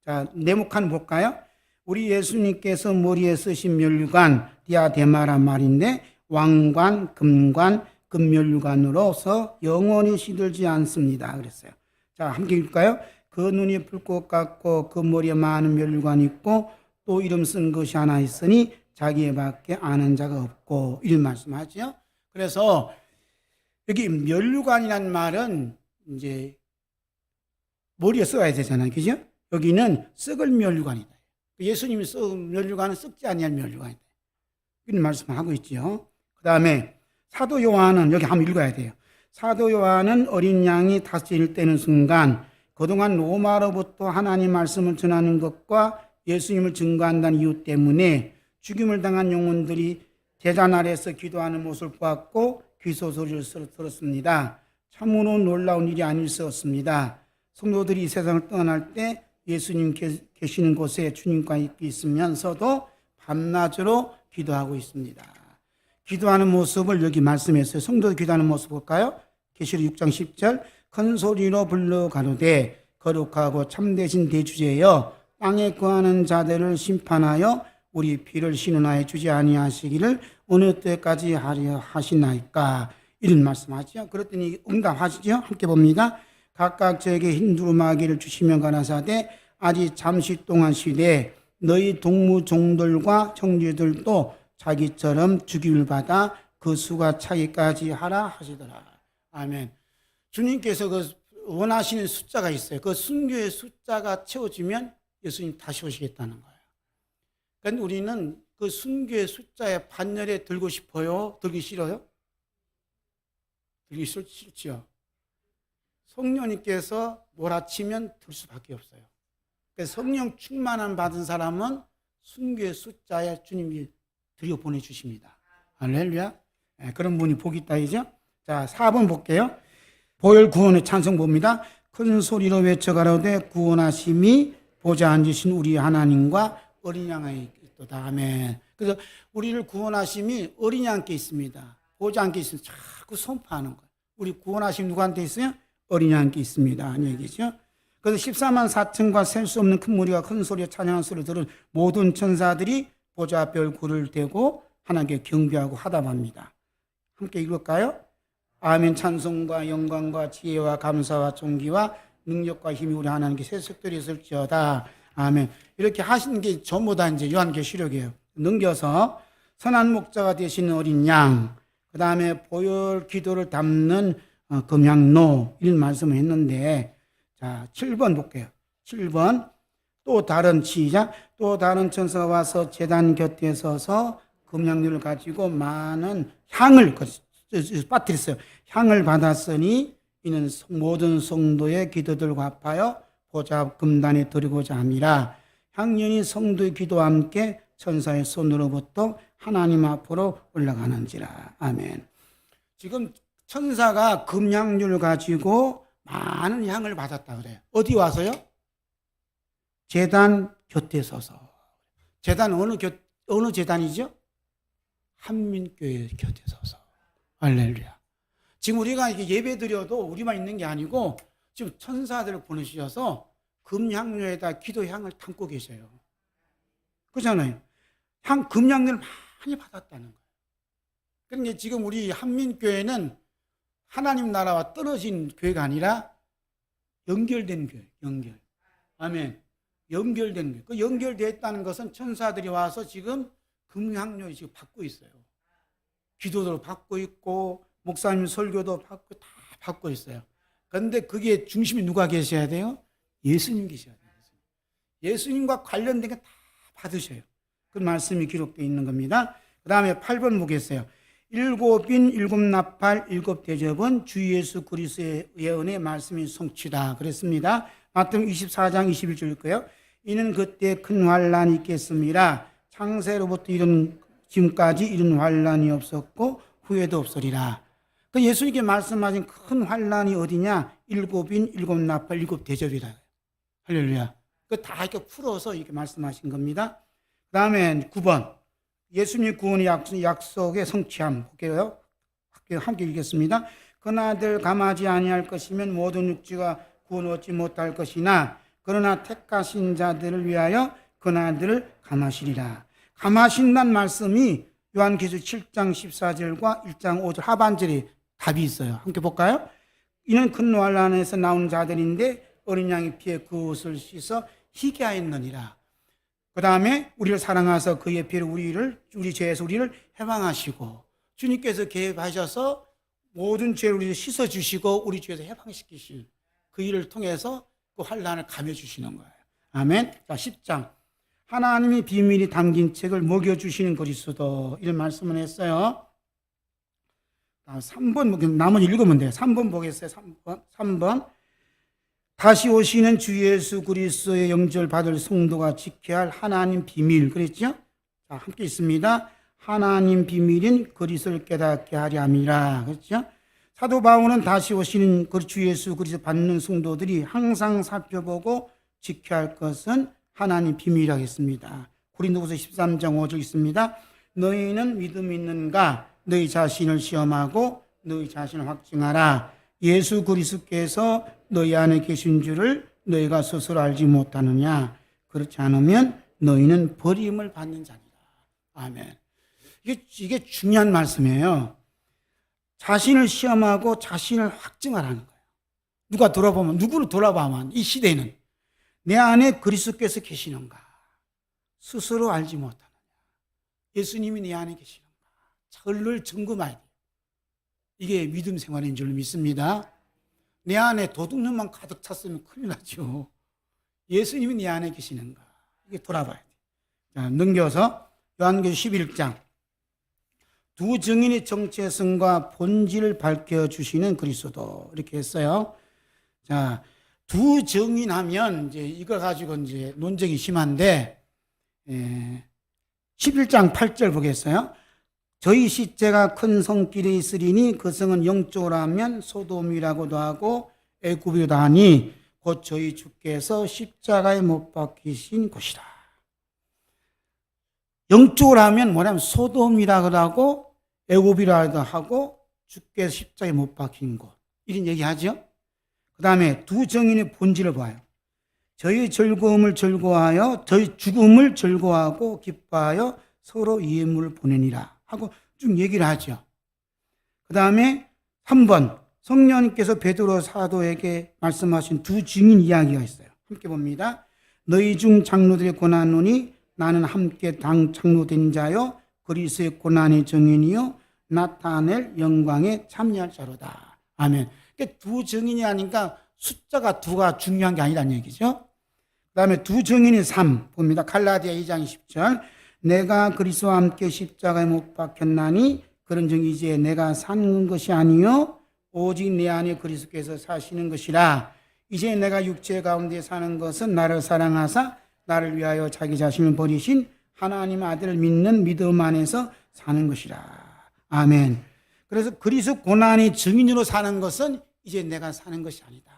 자, 네모칸 볼까요? 우리 예수님께서 머리에 쓰신 멸류관 디아데마란 말인데 왕관, 금관, 금멸류관으로서 영원히 시들지 않습니다. 그랬어요. 자, 함께 읽을까요? 그 눈이 불꽃 같고 그 머리에 많은 멸류관이 있고 또 이름 쓴 것이 하나 있으니 자기에밖에 아는 자가 없고 이런 말씀하죠. 그래서 여기 멸류관이라는 말은 이제 머리에 써야 되잖아요. 그죠? 여기는 썩을 멸류관이다. 예수님이 썩은 멸류관은 썩지 아니할 멸류관이다. 이런 말씀을 하고 있죠. 그 다음에 사도 요한은 여기 한번 읽어야 돼요. 사도 요한은 어린 양이 다스릴 때는 순간 그동안 로마로부터 하나님 말씀을 전하는 것과 예수님을 증거한다는 이유 때문에 죽임을 당한 영혼들이 제단 아래에서 기도하는 모습을 보았고 귀소 소리를 들었습니다. 참으로 놀라운 일이 아닐 수 없습니다. 성도들이 이 세상을 떠날 때 예수님 계시는 곳에 주님과 있으면서도 밤낮으로 기도하고 있습니다. 기도하는 모습을 여기 말씀했어요. 성도들 기도하는 모습 볼까요? 계시록 6장 10절 큰 소리로 불러 가로되 거룩하고 참되신 대주제여 땅에 거하는 자들을 심판하여 우리 피를 신원하여 주지 아니하시기를 어느 때까지 하려 하시나이까. 이런 말씀하죠. 그랬더니 응답하시죠. 함께 봅니다. 각각 저에게 흰 두루마기를 주시면 가라사대 아직 잠시 동안 쉬되 너희 동무종들과 청지들도 자기처럼 주기를 받아 그 수가 차기까지 하라 하시더라. 아멘. 주님께서 그 원하시는 숫자가 있어요. 그 순교의 숫자가 채워지면 예수님 다시 오시겠다는 거예요. 그러니까 우리는 그 순교의 숫자의 반열에 들고 싶어요? 들기 싫어요? 들기 싫죠. 성령님께서 몰아치면 들 수밖에 없어요. 그래서 성령 충만함 받은 사람은 순교의 숫자에 주님이 들여 보내주십니다. 할렐루야. 그런 분이 복이 있다 이죠. 자, 4번 볼게요. 보혈 구원의 찬송 봅니다. 큰 소리로 외쳐가로되 구원하심이 보좌 앉으신 우리 하나님과 어린 양에 있도다. 아멘. 그래서 우리를 구원하심이 어린 양께 있습니다. 보좌 앉게 있으면 자꾸 선포하는 거예요. 우리 구원하심 누구한테 있어요? 어린 양께 있습니다. 하는 얘기죠. 그래서 14만 4천과 셀 수 없는 큰 무리가 큰 소리와 찬양한 소리를 들은 모든 천사들이 보좌 앞에 얼굴을 대고 하나님께 경배하고 하답합니다. 함께 읽을까요? 아멘. 찬송과 영광과 지혜와 감사와 존귀와 능력과 힘이 우리 하나님께 세속들이 있을지어다. 아멘. 이렇게 하시는 게 전부 다 이제 요한계시록이에요. 넘겨서 선한 목자가 되시는 어린 양, 그 다음에 보혈 기도를 담는 금향로 이런 말씀을 했는데, 자 7번 볼게요. 7번 또 다른 시작 또 다른 천사가 와서 제단 곁에 서서 금향로를 가지고 많은 향을 빠뜨렸어요. 향을 받았으니 이는 모든 성도의 기도들과 합하여 보좌 금단에 드리고자 함이라. 향연이 성도의 기도와 함께 천사의 손으로부터 하나님 앞으로 올라가는지라. 아멘. 지금 천사가 금향료를 가지고 많은 향을 받았다 그래요. 어디 와서요? 제단 곁에 서서. 제단 어느 제단이죠? 한민교회 곁에 서서. 할렐루야. 지금 우리가 이게 예배 드려도 우리만 있는 게 아니고 지금 천사들을 보내주셔서 금향료에다 기도향을 담고 계셔요. 그렇잖아요. 금향료를 많이 받았다는 거예요. 그러니까 지금 우리 한민교회는 하나님 나라와 떨어진 교회가 아니라 연결된 교회, 연결. 아멘. 연결된 교회. 그 연결되었다는 것은 천사들이 와서 지금 금향료 지금 받고 있어요. 기도도 받고 있고, 목사님 설교도 받고, 다 받고 있어요. 그런데 그게 중심에 누가 계셔야 돼요? 예수님 계셔야 돼요. 예수님과 관련된 게 다 받으셔요. 그 말씀이 기록되어 있는 겁니다. 그 다음에 8번 보겠어요. 일곱인 일곱 나팔 일곱 대접은 주 예수 그리스도의 예언의 말씀이 성취다 그랬습니다. 마태복음 24장 21절일까요? 이는 그때 큰 환란이 있겠습니다. 창세로부터 지금까지 이런 환란이 없었고 후에도 없으리라. 그 예수님께 말씀하신 큰 환란이 어디냐? 일곱 인, 일곱 나팔, 일곱 대접이다. 할렐루야. 그 다 이렇게 풀어서 이렇게 말씀하신 겁니다. 그 다음에 9번. 예수님 구원의 약속의 성취함. 볼게요. 함께 읽겠습니다. 그나들 감하지 아니할 것이면 모든 육지가 구원 얻지 못할 것이나 그러나 택하신 자들을 위하여 그나들을 감하시리라. 감하신다는 말씀이 요한계시록 7장 14절과 1장 5절 하반절에 답이 있어요. 함께 볼까요? 이는 큰 환난에서 나온 자들인데 어린 양의 피에 그 옷을 씻어 희게 하였느니라. 그 다음에 우리를 사랑하사 그의 피로 우리 죄에서 우리를 해방하시고 주님께서 개입하셔서 모든 죄를 우리 씻어주시고 우리 죄에서 해방시키시는 그 일을 통해서 그 환난을 감해주시는 거예요. 아멘. 자, 10장. 하나님의 비밀이 담긴 책을 먹여주시는 그리스도. 이런 말씀을 했어요. 3번, 나머지 읽으면 돼요. 3번 보겠어요. 3번. 다시 오시는 주 예수 그리스도의 영절 받을 성도가 지켜야 할 하나님 비밀. 그랬죠? 자, 함께 있습니다. 하나님 비밀인 그리스도를 깨닫게 하려 함이라. 그렇죠? 사도 바울은 다시 오시는 주 예수 그리스도 받는 성도들이 항상 살펴보고 지켜야 할 것은 하나님 비밀이라고 했습니다. 고린도후서 13장 5절 있습니다. 너희는 믿음 있는가? 너희 자신을 시험하고 너희 자신을 확증하라. 예수 그리스도께서 너희 안에 계신 줄을 너희가 스스로 알지 못하느냐? 그렇지 않으면 너희는 버림을 받는 자니라. 아멘. 이게 중요한 말씀이에요. 자신을 시험하고 자신을 확증하라는 거예요. 누구를 돌아보면 이 시대에는 내 안에 그리스도께서 계시는가? 스스로 알지 못하느냐? 예수님이 내 안에 계시는가? 저를 점검해야 돼요. 이게 믿음 생활인 줄 믿습니다. 내 안에 도둑놈만 가득 찼으면 큰일 나죠. 예수님이 내 안에 계시는가? 이게 돌아봐야 돼요. 자, 넘겨서 요한계시록 11장. 두 증인의 정체성과 본질을 밝혀주시는 그리스도. 이렇게 했어요. 자, 두 증인하면 이제 이걸 가지고 이제 논쟁이 심한데, 11장 8절 보겠어요. 저희 시체가 큰 성길에 있으리니 그 성은 영적으로 하면 소돔이라고도 하고 애굽이라고도 하니 곧 저희 주께서 십자가에 못 박히신 곳이라. 영적으로 하면 뭐냐면 소돔이라고도 하고 애굽이라고도 하고 주께서 십자가에 못 박힌 곳. 이런 얘기하죠. 그 다음에 두 증인의 본질을 봐요. 저희 즐거움을 즐거워하여 저희 죽음을 즐거워하고 기뻐하여 서로 예물을 보내니라 하고 쭉 얘기를 하죠. 그 다음에 3번 성령님께서 베드로 사도에게 말씀하신 두 증인 이야기가 있어요. 함께 봅니다. 너희 중 장로들의 고난노니 나는 함께 당 장로된 자요 그리스도의 고난의 증인이요 나타낼 영광에 참여할 자로다. 아멘. 두 증인이 하니까 숫자가 두가 중요한 게 아니라는 얘기죠. 그 다음에 두 증인이 3 봅니다. 갈라디아 2장 10절 내가 그리스도와 함께 십자가에 못 박혔나니 그런즉 이제 내가 사는 것이 아니요 오직 내 안에 그리스도께서 사시는 것이라. 이제 내가 육체 가운데 사는 것은 나를 사랑하사 나를 위하여 자기 자신을 버리신 하나님 아들을 믿는 믿음 안에서 사는 것이라. 아멘. 그래서 그리스도 고난의 증인으로 사는 것은 이제 내가 사는 것이 아니다.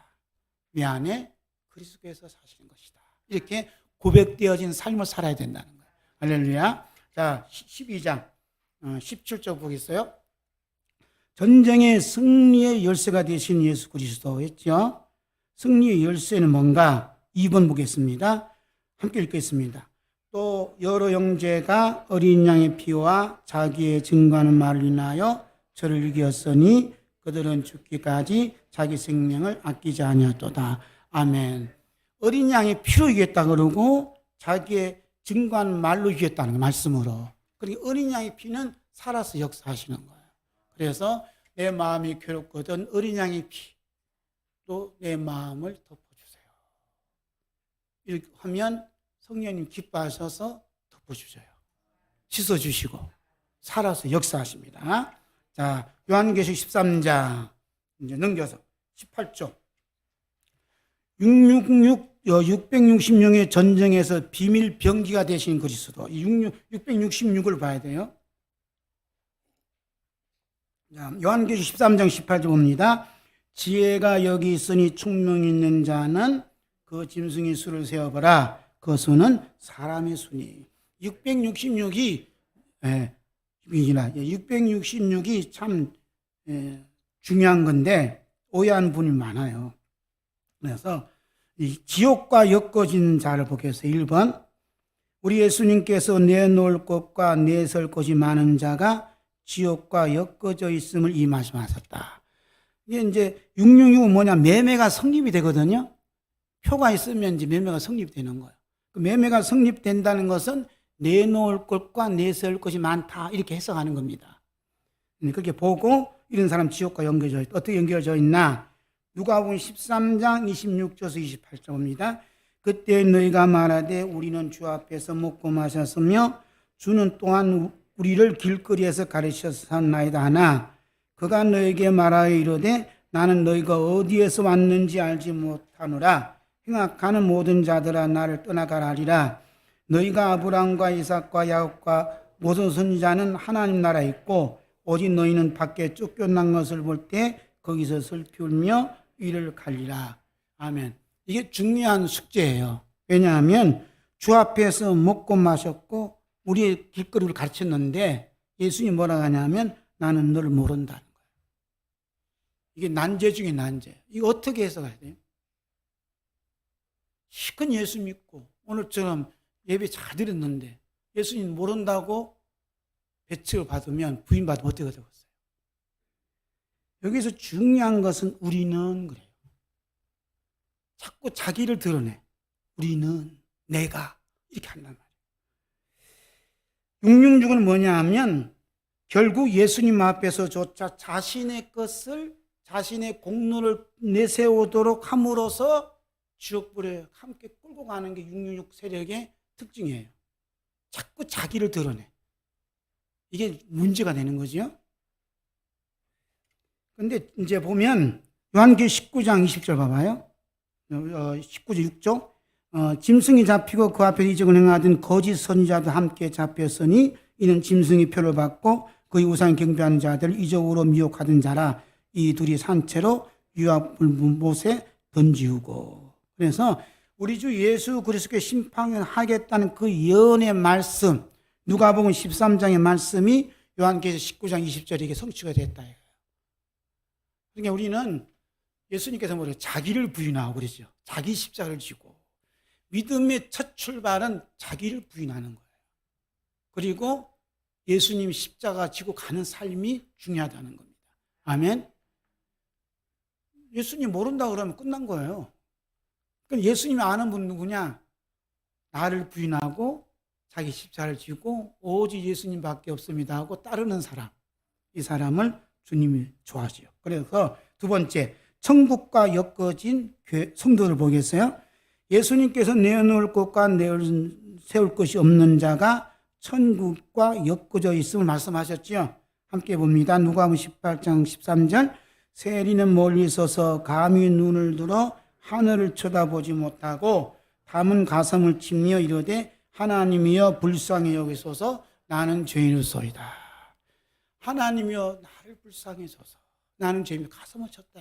내 안에 그리스도께서 사시는 것이다. 이렇게 고백되어진 삶을 살아야 된다는 거예요. 할렐루야. 자, 12장 17절 보겠어요. 전쟁의 승리의 열쇠가 되신 예수 그리스도 했죠. 승리의 열쇠는 뭔가? 2번 보겠습니다. 함께 읽겠습니다. 또 여러 형제가 어린 양의 피와 자기의 증거하는 말을 인하여 저를 이겼으니 그들은 죽기까지 자기 생명을 아끼지 아니하도다. 아멘. 어린 양의 피로 이겼다 그러고 자기의 증거하는 말로 이겼다는 거예요. 말씀으로. 그러니까 어린 양의 피는 살아서 역사하시는 거예요. 그래서 내 마음이 괴롭거든 어린 양의 피 또 내 마음을 덮어주세요. 이렇게 하면 성령님 기뻐하셔서 덮어주셔요. 씻어주시고 살아서 역사하십니다. 자, 요한계시록 13장 이제 넘겨서 18조 666의 전쟁에서 비밀 병기가 되신 그리스도 666을 봐야 돼요. 자, 요한계시록 13장 18절 봅니다. 지혜가 여기 있으니 총명 있는 자는 그 짐승의 수를 세어보라. 그 수는 사람의 수니. 666이 666이 참 중요한 건데 오해하는 분이 많아요. 그래서 이 지옥과 엮어진 자를 보겠어요. 1번, 우리 예수님께서 내놓을 곳과 내설 곳이 많은 자가 지옥과 엮어져 있음을 이 말씀하셨다. 이게 이제 666은 뭐냐? 매매가 성립이 되거든요. 표가 있으면 이제 매매가 성립되는 거예요. 그 매매가 성립된다는 것은 내놓을 곳과 내세울 곳이 많다, 이렇게 해석하는 겁니다. 그렇게 보고 이런 사람 지옥과 연결져 있다. 어떻게 연결져 있나? 누가복음 13장 26절에서 28절입니다. 그때 너희가 말하되 우리는 주 앞에서 먹고 마셨으며 주는 또한 우리를 길거리에서 가르쳤사나이다 하나 그가 너에게 말하여 이르되 나는 너희가 어디에서 왔는지 알지 못하노라. 행악하는 모든 자들아 나를 떠나가라 하리라. 너희가 아브라함과 이삭과 야곱과 모든 선지자는 하나님 나라에 있고 오직 너희는 밖에 쫓겨난 것을 볼 때 거기서 슬피 울며 이를 갈리라. 아멘. 이게 중요한 숙제예요. 왜냐하면 주 앞에서 먹고 마셨고 우리의 길거리를 가르쳤는데 예수님이 뭐라고 하냐면 나는 너를 모른다는 거예요. 이게 난제 중에 난제. 이거 어떻게 해석해야 돼요? 시큰 예수 믿고 오늘처럼 예배 잘 드렸는데 예수님 모른다고 배척을 받으면 부인받으면 어떻게 되겠어요? 여기서 중요한 것은 우리는 그래요. 자꾸 자기를 드러내. 우리는, 내가 이렇게 한단 말이에요. 666은 뭐냐 하면 결국 예수님 앞에서조차 자신의 것을, 자신의 공로를 내세우도록 함으로써 지옥불에 함께 끌고 가는 게 666 세력의 특징이에요. 자꾸 자기를 드러내. 이게 문제가 되는 거죠. 근데 이제 보면 요한계시록 19장 20절 봐봐요. 19절 6조. 짐승이 잡히고 그 앞에 이적을 행하던 거짓 선지자도 함께 잡혔으니 이는 짐승이 표를 받고 그의 우상 경배하는 자들을 이적으로 미혹하던 자라. 이 둘이 산채로 유압불못에 던지우고. 그래서 우리 주 예수 그리스도의 심판을 하겠다는 그 예언의 말씀, 누가복음 13장의 말씀이 요한계시록 19장 20절에 이게 성취가 됐다. 그러니까 우리는 예수님께서 뭐래요? 자기를 부인하고 그러죠. 자기 십자가를 지고. 믿음의 첫 출발은 자기를 부인하는 거예요. 그리고 예수님 십자가 지고 가는 삶이 중요하다는 겁니다. 아멘. 예수님 모른다 그러면 끝난 거예요. 그럼 예수님이 아는 분은 누구냐? 나를 부인하고 자기 십자가를 지고 오직 예수님밖에 없습니다 하고 따르는 사람. 이 사람을 주님이 좋아하시요. 그래서 두 번째, 천국과 엮어진 성도를 보겠어요. 예수님께서 내어놓을 곳과 세울 것이 없는 자가 천국과 엮어져 있음을 말씀하셨지요. 함께 봅니다. 누가복음 18장 13절. 세리는 멀리 서서 감히 눈을 들어 하늘을 쳐다보지 못하고 담은 가슴을 치며 이르되 하나님이여 불쌍히 여기소서 나는 죄인이소이다. 하나님이여 나를 불쌍히 여기소서 나는 죄인이 가슴을 쳤다.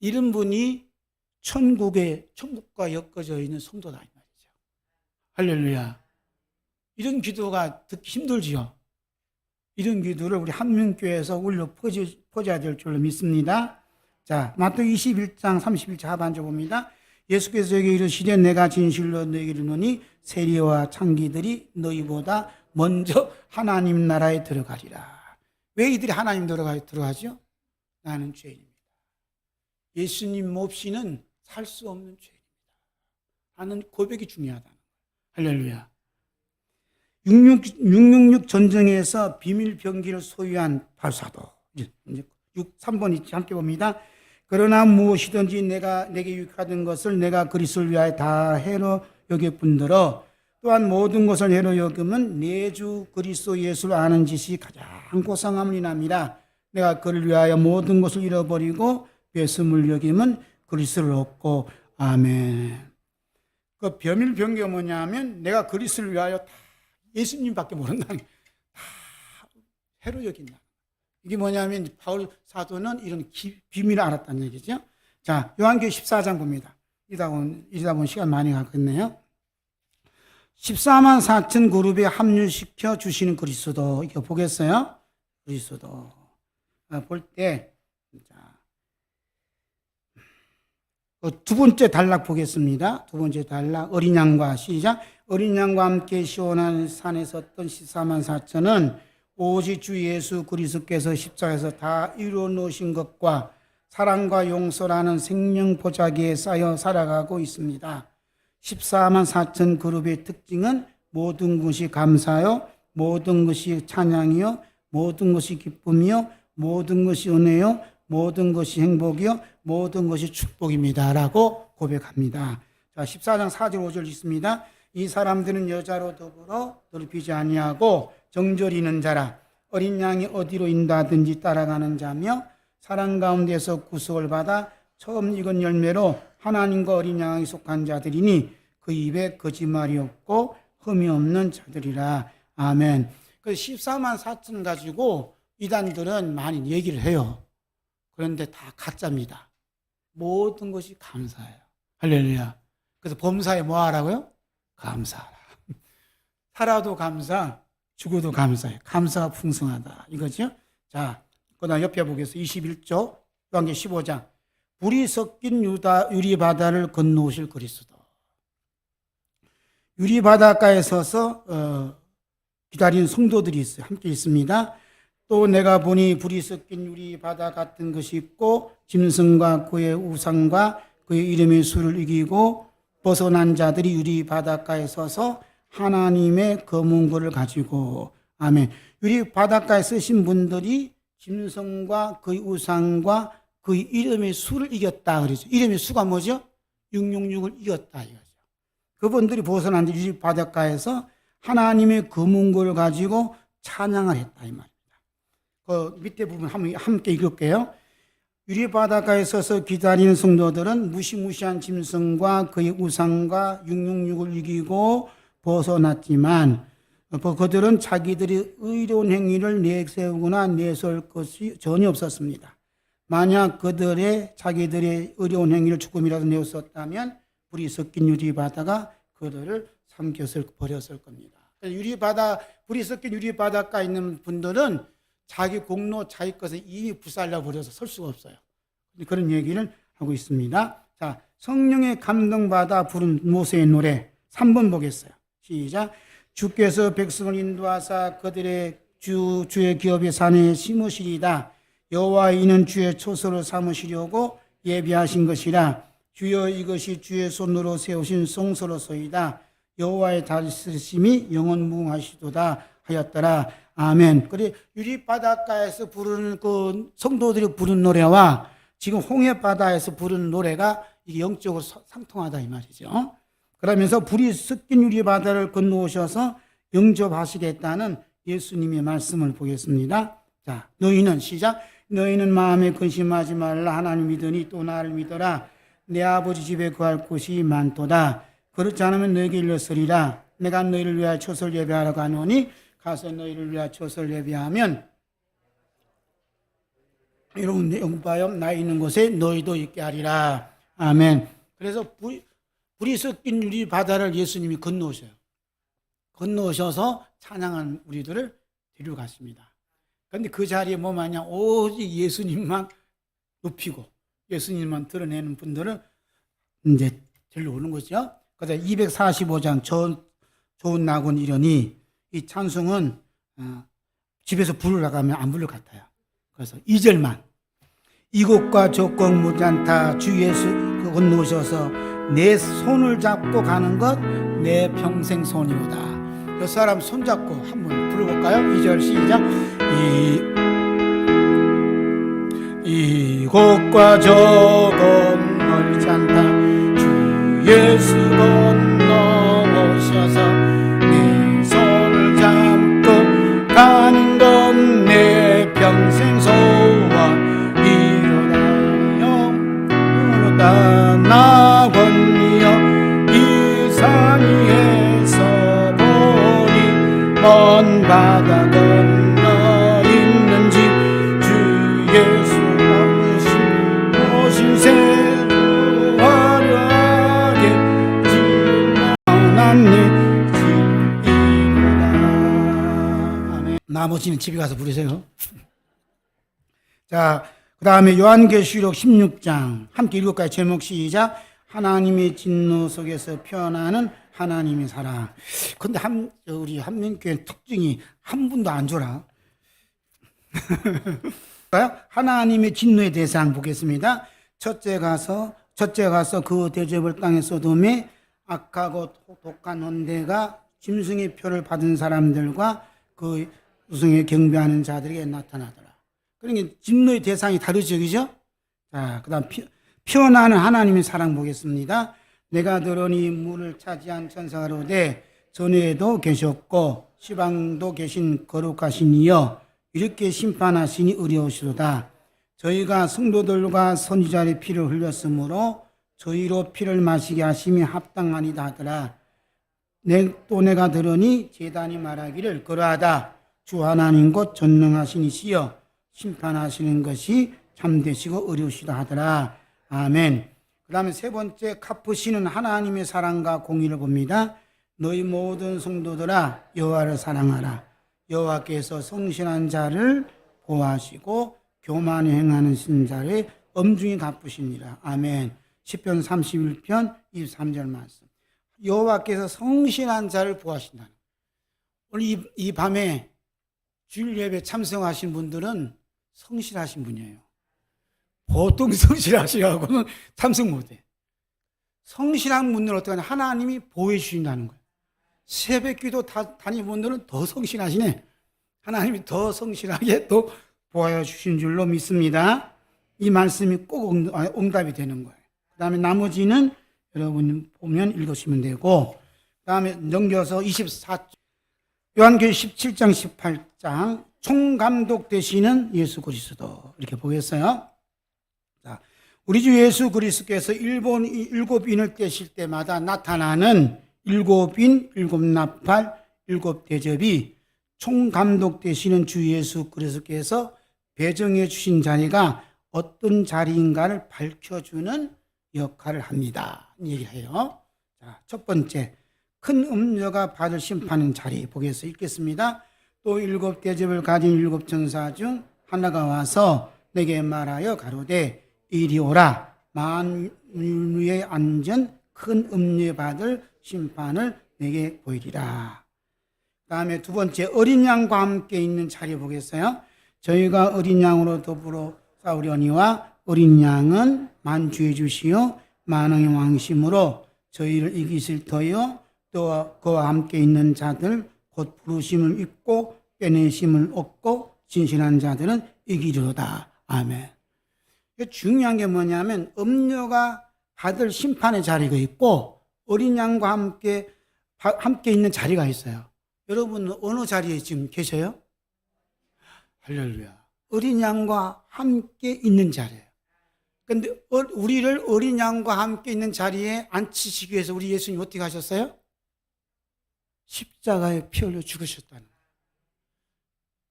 이런 분이 천국과 엮어져 있는 성도다 이 말이죠. 할렐루야. 이런 기도가 듣기 힘들지요. 이런 기도를 우리 한민교회에서 울려 퍼져야 될 줄로 믿습니다. 자, 마태복음 21장 31절 하반절 봅니다. 예수께서 저에게 이르시되 내가 진실로 너에게 이르노니 세리와 창기들이 너희보다 먼저 하나님 나라에 들어가리라. 왜 이들이 하나님 나라에 들어가죠? 나는 죄인입니다. 예수님 없이는 살 수 없는 죄인입니다. 하는 고백이 중요하다는 거예요. 할렐루야. 666 전쟁에서 비밀 병기를 소유한 발사도. 3번 있지 함께 봅니다. 그러나 무엇이든지 내게 유익하던 것을 내가 그리스도를 위하여 다 해로 여겼뿐더러 또한 모든 것을 해로 여기면 내 주 그리스도 예수를 아는 짓이 가장 고상함을 인함이라. 내가 그를 위하여 모든 것을 잃어버리고 배심을 여기면 그리스도를 얻고. 아멘. 그 비밀 병기가 뭐냐 하면 내가 그리스도를 위하여 다 예수님밖에 모른다는 게 다 해로 여긴다. 이게 뭐냐면 바울 사도는 이런 비밀을 알았다는 얘기죠. 자, 요한계시록 14장 봅니다. 이러다 보면 시간 많이 가겠네요. 14만 4천 그룹에 합류시켜 주시는 그리스도. 이거 보겠어요? 그리스도. 볼 때, 두 번째 단락 보겠습니다. 두 번째 단락. 어린 양과 시작. 어린 양과 함께 시온한 산에 섰던 14만 4천은 오직 주 예수 그리스도께서 십자가에서 다 이루어 놓으신 것과 사랑과 용서라는 생명 보자기에 쌓여 살아가고 있습니다. 14만 4천 그룹의 특징은 모든 것이 감사요, 모든 것이 찬양이요, 모든 것이 기쁨이요, 모든 것이 은혜요, 모든 것이 행복이요, 모든 것이 축복입니다. 라고 고백합니다. 자, 14장 4절 5절 있습니다. 이 사람들은 여자로 더불어 더럽히지 아니하고 정절이는 자라. 어린 양이 어디로 인도하든지 따라가는 자며 사랑 가운데서 구속을 받아 처음 익은 열매로 하나님과 어린 양에 속한 자들이니 그 입에 거짓말이 없고 흠이 없는 자들이라. 아멘. 그 14만 4천 가지고 이단들은 많이 얘기를 해요. 그런데 다 가짜입니다. 모든 것이 감사해요. 할렐루야. 그래서 범사에 뭐 하라고요? 감사하라. 살아도 감사, 죽어도 감사해. 감사가 풍성하다. 이거죠? 자, 그 다음 옆에 보겠습니다. 21조, 요한계시록 15장. 불이 섞인 유리바다를 건너오실 그리스도. 유리바닷가에 서서 기다리는 성도들이 있어요. 함께 있습니다. 또 내가 보니 불이 섞인 유리바다 같은 것이 있고 짐승과 그의 우상과 그의 이름의 수를 이기고 벗어난 자들이 유리바닷가에 서서 하나님의 검은고를 가지고. 아멘. 유리바닷가에 서신 분들이 짐승과 그의 우상과 그의 이름의 수를 이겼다 그러죠. 이름의 수가 뭐죠? 666을 이겼다 이거죠. 그분들이 벗어난 유리바닷가에서 하나님의 검은고를 가지고 찬양을 했다 이 말입니다. 그 밑에 부분 함께 읽을게요. 유리바닷가에 서서 기다리는 성도들은 무시무시한 짐승과 그의 우상과 666을 이기고 벗어났지만 그들은 자기들이 의로운 행위를 내세우거나 내세울 것이 전혀 없었습니다. 만약 자기들의 의로운 행위를 조금이라도 내었었다면 불이 섞인 유리바다가 그들을 삼켰을 버렸을 겁니다. 불이 섞인 유리바닷가에 있는 분들은 자기 공로, 자기 것을 이미 불살려 버려서 설 수가 없어요. 그런 얘기를 하고 있습니다. 자, 성령의 감동받아 부른 모세의 노래 3번 보겠어요. 시작. 주께서 백성을 인도하사 그들의 주의 기업의 산에 심으시리다. 여호와 이는 주의 초소를 삼으시려고 예비하신 것이라. 주여 이것이 주의 손으로 세우신 성소로소이다. 여호와의 다스리심이 영원무궁하시도다 하였더라. 아멘. 그래 유리바닷가에서 부르는 그 성도들이 부르는 노래와 지금 홍해바다에서 부르는 노래가 이게 영적으로 상통하다 이 말이죠. 그러면서 불이 섞인 유리바다를 건너오셔서 영접하시겠다는 예수님의 말씀을 보겠습니다. 자, 너희는 시작. 너희는 마음에 근심하지 말라. 하나님 믿으니 또 나를 믿어라. 내 아버지 집에 거할 곳이 많도다. 그렇지 않으면 너에게 일렀으리라. 내가 너희를 위하여 초설 예배하러 가노니 가서 너희를 위하여 초설 예배하면 이런 영바여 나 있는 곳에 너희도 있게 하리라. 아멘. 그래서 불이 섞인 유리바다를 예수님이 건너오셔요. 건너오셔서 찬양한 우리들을 데려갔습니다. 그런데 그 자리에 뭐 마냥 오직 예수님만 높이고 예수님만 드러내는 분들을 이제 데려오는 거죠. 그래서 245장 좋은 낙원 이러니 이 찬송은 집에서 부르러가면 안 부를 것 같아요. 그래서 2절만 이곳과 저곳 무잔타 주 예수 건너오셔서 내 손을 잡고 가는 것 내 평생 손이오다. 그 사람 손잡고 한번 불러볼까요? 2절 시작. 이곳과 저곳 멀지 않다 주 예수 건너오셔서 내 손을 잡고 가는 건 내 평생 소원이로다요. 이로다 나 건니여 이 산 위에서 보니 먼 바다 건너 있는 집 나머지는 집에 가서 부르세요. 자, 그 다음에 요한계시록 16장 함께 읽을까요? 제목 시작. 하나님의 진노 속에서 피어나는 하나님의 사랑. 근데 우리 한민교회 특징이 한 분도 안 줘라. 하나님의 진노의 대상 보겠습니다. 첫째 가서 그 대접을 땅에 소돔에 악하고 독한 헌대가 짐승의 표를 받은 사람들과 그 우승에 경배하는 자들에게 나타나더라. 그러니까 진노의 대상이 다르죠, 그죠? 자, 그 다음 피어나는 하나님의 사랑 보겠습니다. 내가 들으니 물을 차지한 천사가 이르되 전에도 계셨고 시방도 계신 거룩하신 이여 이렇게 심판하시니 의로우시도다. 저희가 성도들과 선지자의 피를 흘렸으므로 저희로 피를 마시게 하심이 합당하니다 하더라. 또 내가 들으니 제단이 말하기를 그러하다. 주 하나님 곧 전능하신 이시여 심판하시는 것이 참되시고 의로우시다 하더라. 아멘. 그 다음에 세 번째 갚으시는 하나님의 사랑과 공의를 봅니다. 너희 모든 성도들아 여호와를 사랑하라. 여호와께서 성실한 자를 보호하시고 교만히 행하는 신자를 엄중히 갚으시니라. 아멘. 시편 31편 23절 말씀. 여호와께서 성실한 자를 보호하신다는. 오늘 이 밤에 주일 예배 참석하신 분들은 성실하신 분이에요. 보통 성실하시라고는 참석 못해. 성실한 분들은 어떻게 하냐? 하나님이 보호해 주신다는 거예요. 새벽기도 다니는 분들은 더 성실하시네. 하나님이 더 성실하게 또 보호해 주신 줄로 믿습니다. 이 말씀이 꼭 응답이 되는 거예요. 그 다음에 나머지는 여러분 보면 읽으시면 되고, 그 다음에 넘겨서 24장, 요한계시록 17장, 18장, 총감독 되시는 예수 그리스도. 이렇게 보겠어요. 자, 우리 주 예수 그리스도께서 일곱 인을 떼실 때마다 나타나는 일곱 인, 일곱 나팔, 일곱 대접이 총감독 되시는 주 예수 그리스도께서 배정해 주신 자리가 어떤 자리인가를 밝혀주는 역할을 합니다. 얘기해요. 자, 첫 번째, 큰 음녀가 받을 심판의 자리 보겠습니다. 읽겠습니다. 또 일곱 대접을 가진 일곱 천사 중 하나가 와서 내게 말하여 가로되 이리 오라. 만물 위에 앉은 큰 음녀에 받을 심판을 내게 보이리라. 그 다음에 두 번째, 어린 양과 함께 있는 자리 보겠어요. 저희가 어린 양으로 더불어 싸우려니와 어린 양은 만주의 주시요 만왕의 왕심으로 저희를 이기실 터요 또 그와 함께 있는 자들 곧 부르심을 입고 빼내심을 얻고 진실한 자들은 이기리로다. 아멘. 중요한 게 뭐냐면 음녀가 받을 심판의 자리가 있고 어린 양과 함께 있는 자리가 있어요. 여러분은 어느 자리에 지금 계셔요? 할렐루야. 어린 양과 함께 있는 자리예요. 그런데 우리를 어린 양과 함께 있는 자리에 앉히시기 위해서 우리 예수님 어떻게 하셨어요? 십자가에 피 흘려 죽으셨다는 거예요.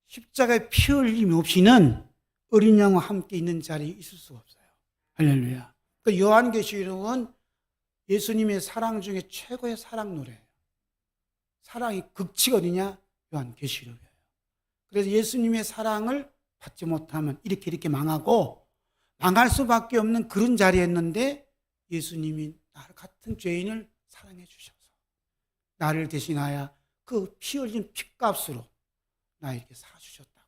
십자가에 피 흘림 없이는 어린 양과 함께 있는 자리에 있을 수가 없어요. 할렐루야. 그 요한계시록은 예수님의 사랑 중에 최고의 사랑 노래예요. 사랑이 극치가 어디냐? 요한계시록이에요. 그래서 예수님의 사랑을 받지 못하면 이렇게 망하고 망할 수밖에 없는 그런 자리였는데 예수님이 나 같은 죄인을 사랑해 주셔서 나를 대신하여 그 피 흘린 피값으로 나에게 사주셨다고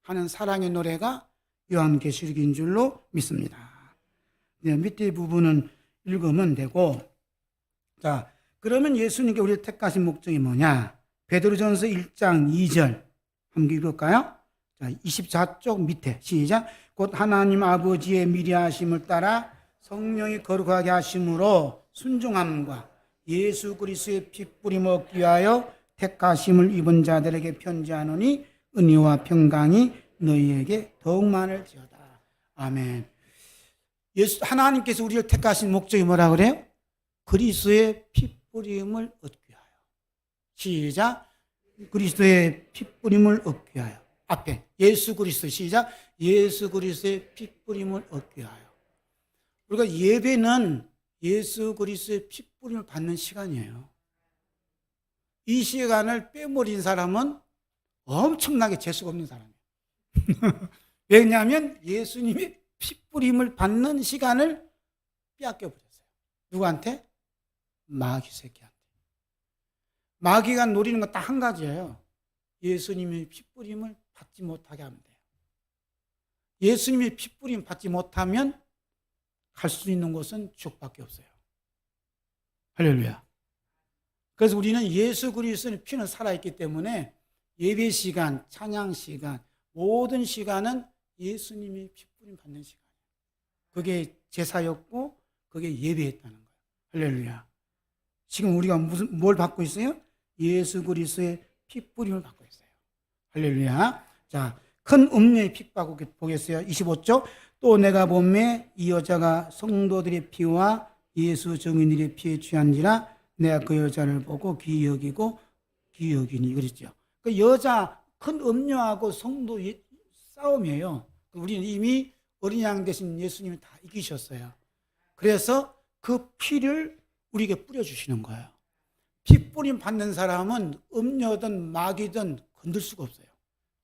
하는 사랑의 노래가 요한계시록인 줄로 믿습니다. 네, 밑에 부분은 읽으면 되고, 자, 그러면 예수님께 우리를 택하신 목적이 뭐냐? 베드로전서 1장 2절 한번 읽을까요? 자, 24쪽 밑에 시작. 곧 하나님 아버지의 미리하심을 따라 성령이 거룩하게 하심으로 순종함과 예수 그리스도의 핏뿌림 얻기 위하여 택하심을 입은 자들에게 편지하노니 은혜와 평강이 너희에게 더욱 많을지어다. 아멘. 하나님께서 우리를 택하신 목적이 뭐라 그래요? 그리스도의 핏뿌림을 얻기 위하여. 시작. 그리스도의 핏뿌림을 얻기 위하여. 앞에 예수 그리스도 시작. 예수 그리스도의 핏뿌림을 얻기 위하여. 우리가 예배는 예수 그리스도의 핏뿌림을 받는 시간이에요. 이 시간을 빼버린 사람은 엄청나게 재수가 없는 사람이에요. 왜냐하면 예수님이 핏부림을 받는 시간을 빼앗겨버렸어요. 누구한테? 마귀 새끼한테. 마귀가 노리는 건 딱 한 가지예요. 예수님의 핏부림을 받지 못하게 하면 돼요. 예수님의 핏부림 받지 못하면 갈 수 있는 곳은 지옥밖에 없어요. 할렐루야. 그래서 우리는 예수 그리스도의 피는 살아있기 때문에 예배 시간, 찬양 시간, 모든 시간은 예수님이 핏부림 받는 시간이에요. 그게 제사였고 그게 예배였다는 거예요. 할렐루야. 지금 우리가 뭘 받고 있어요? 예수 그리스도의 핏부림을 받고 있어요. 할렐루야. 자, 큰 음료의 핏바구 보겠어요. 25쪽. 또 내가 보매 이 여자가 성도들의 피와 예수 증인들의 피에 취한지라 내가 그 여자를 보고 귀히 여기고 귀히 여기니 그랬죠. 그 여자 큰 음료하고 성도 싸움이에요. 우리는 이미 어린 양 대신 예수님이 다 이기셨어요. 그래서 그 피를 우리에게 뿌려주시는 거예요. 피 뿌림 받는 사람은 음료든 마귀든 건들 수가 없어요.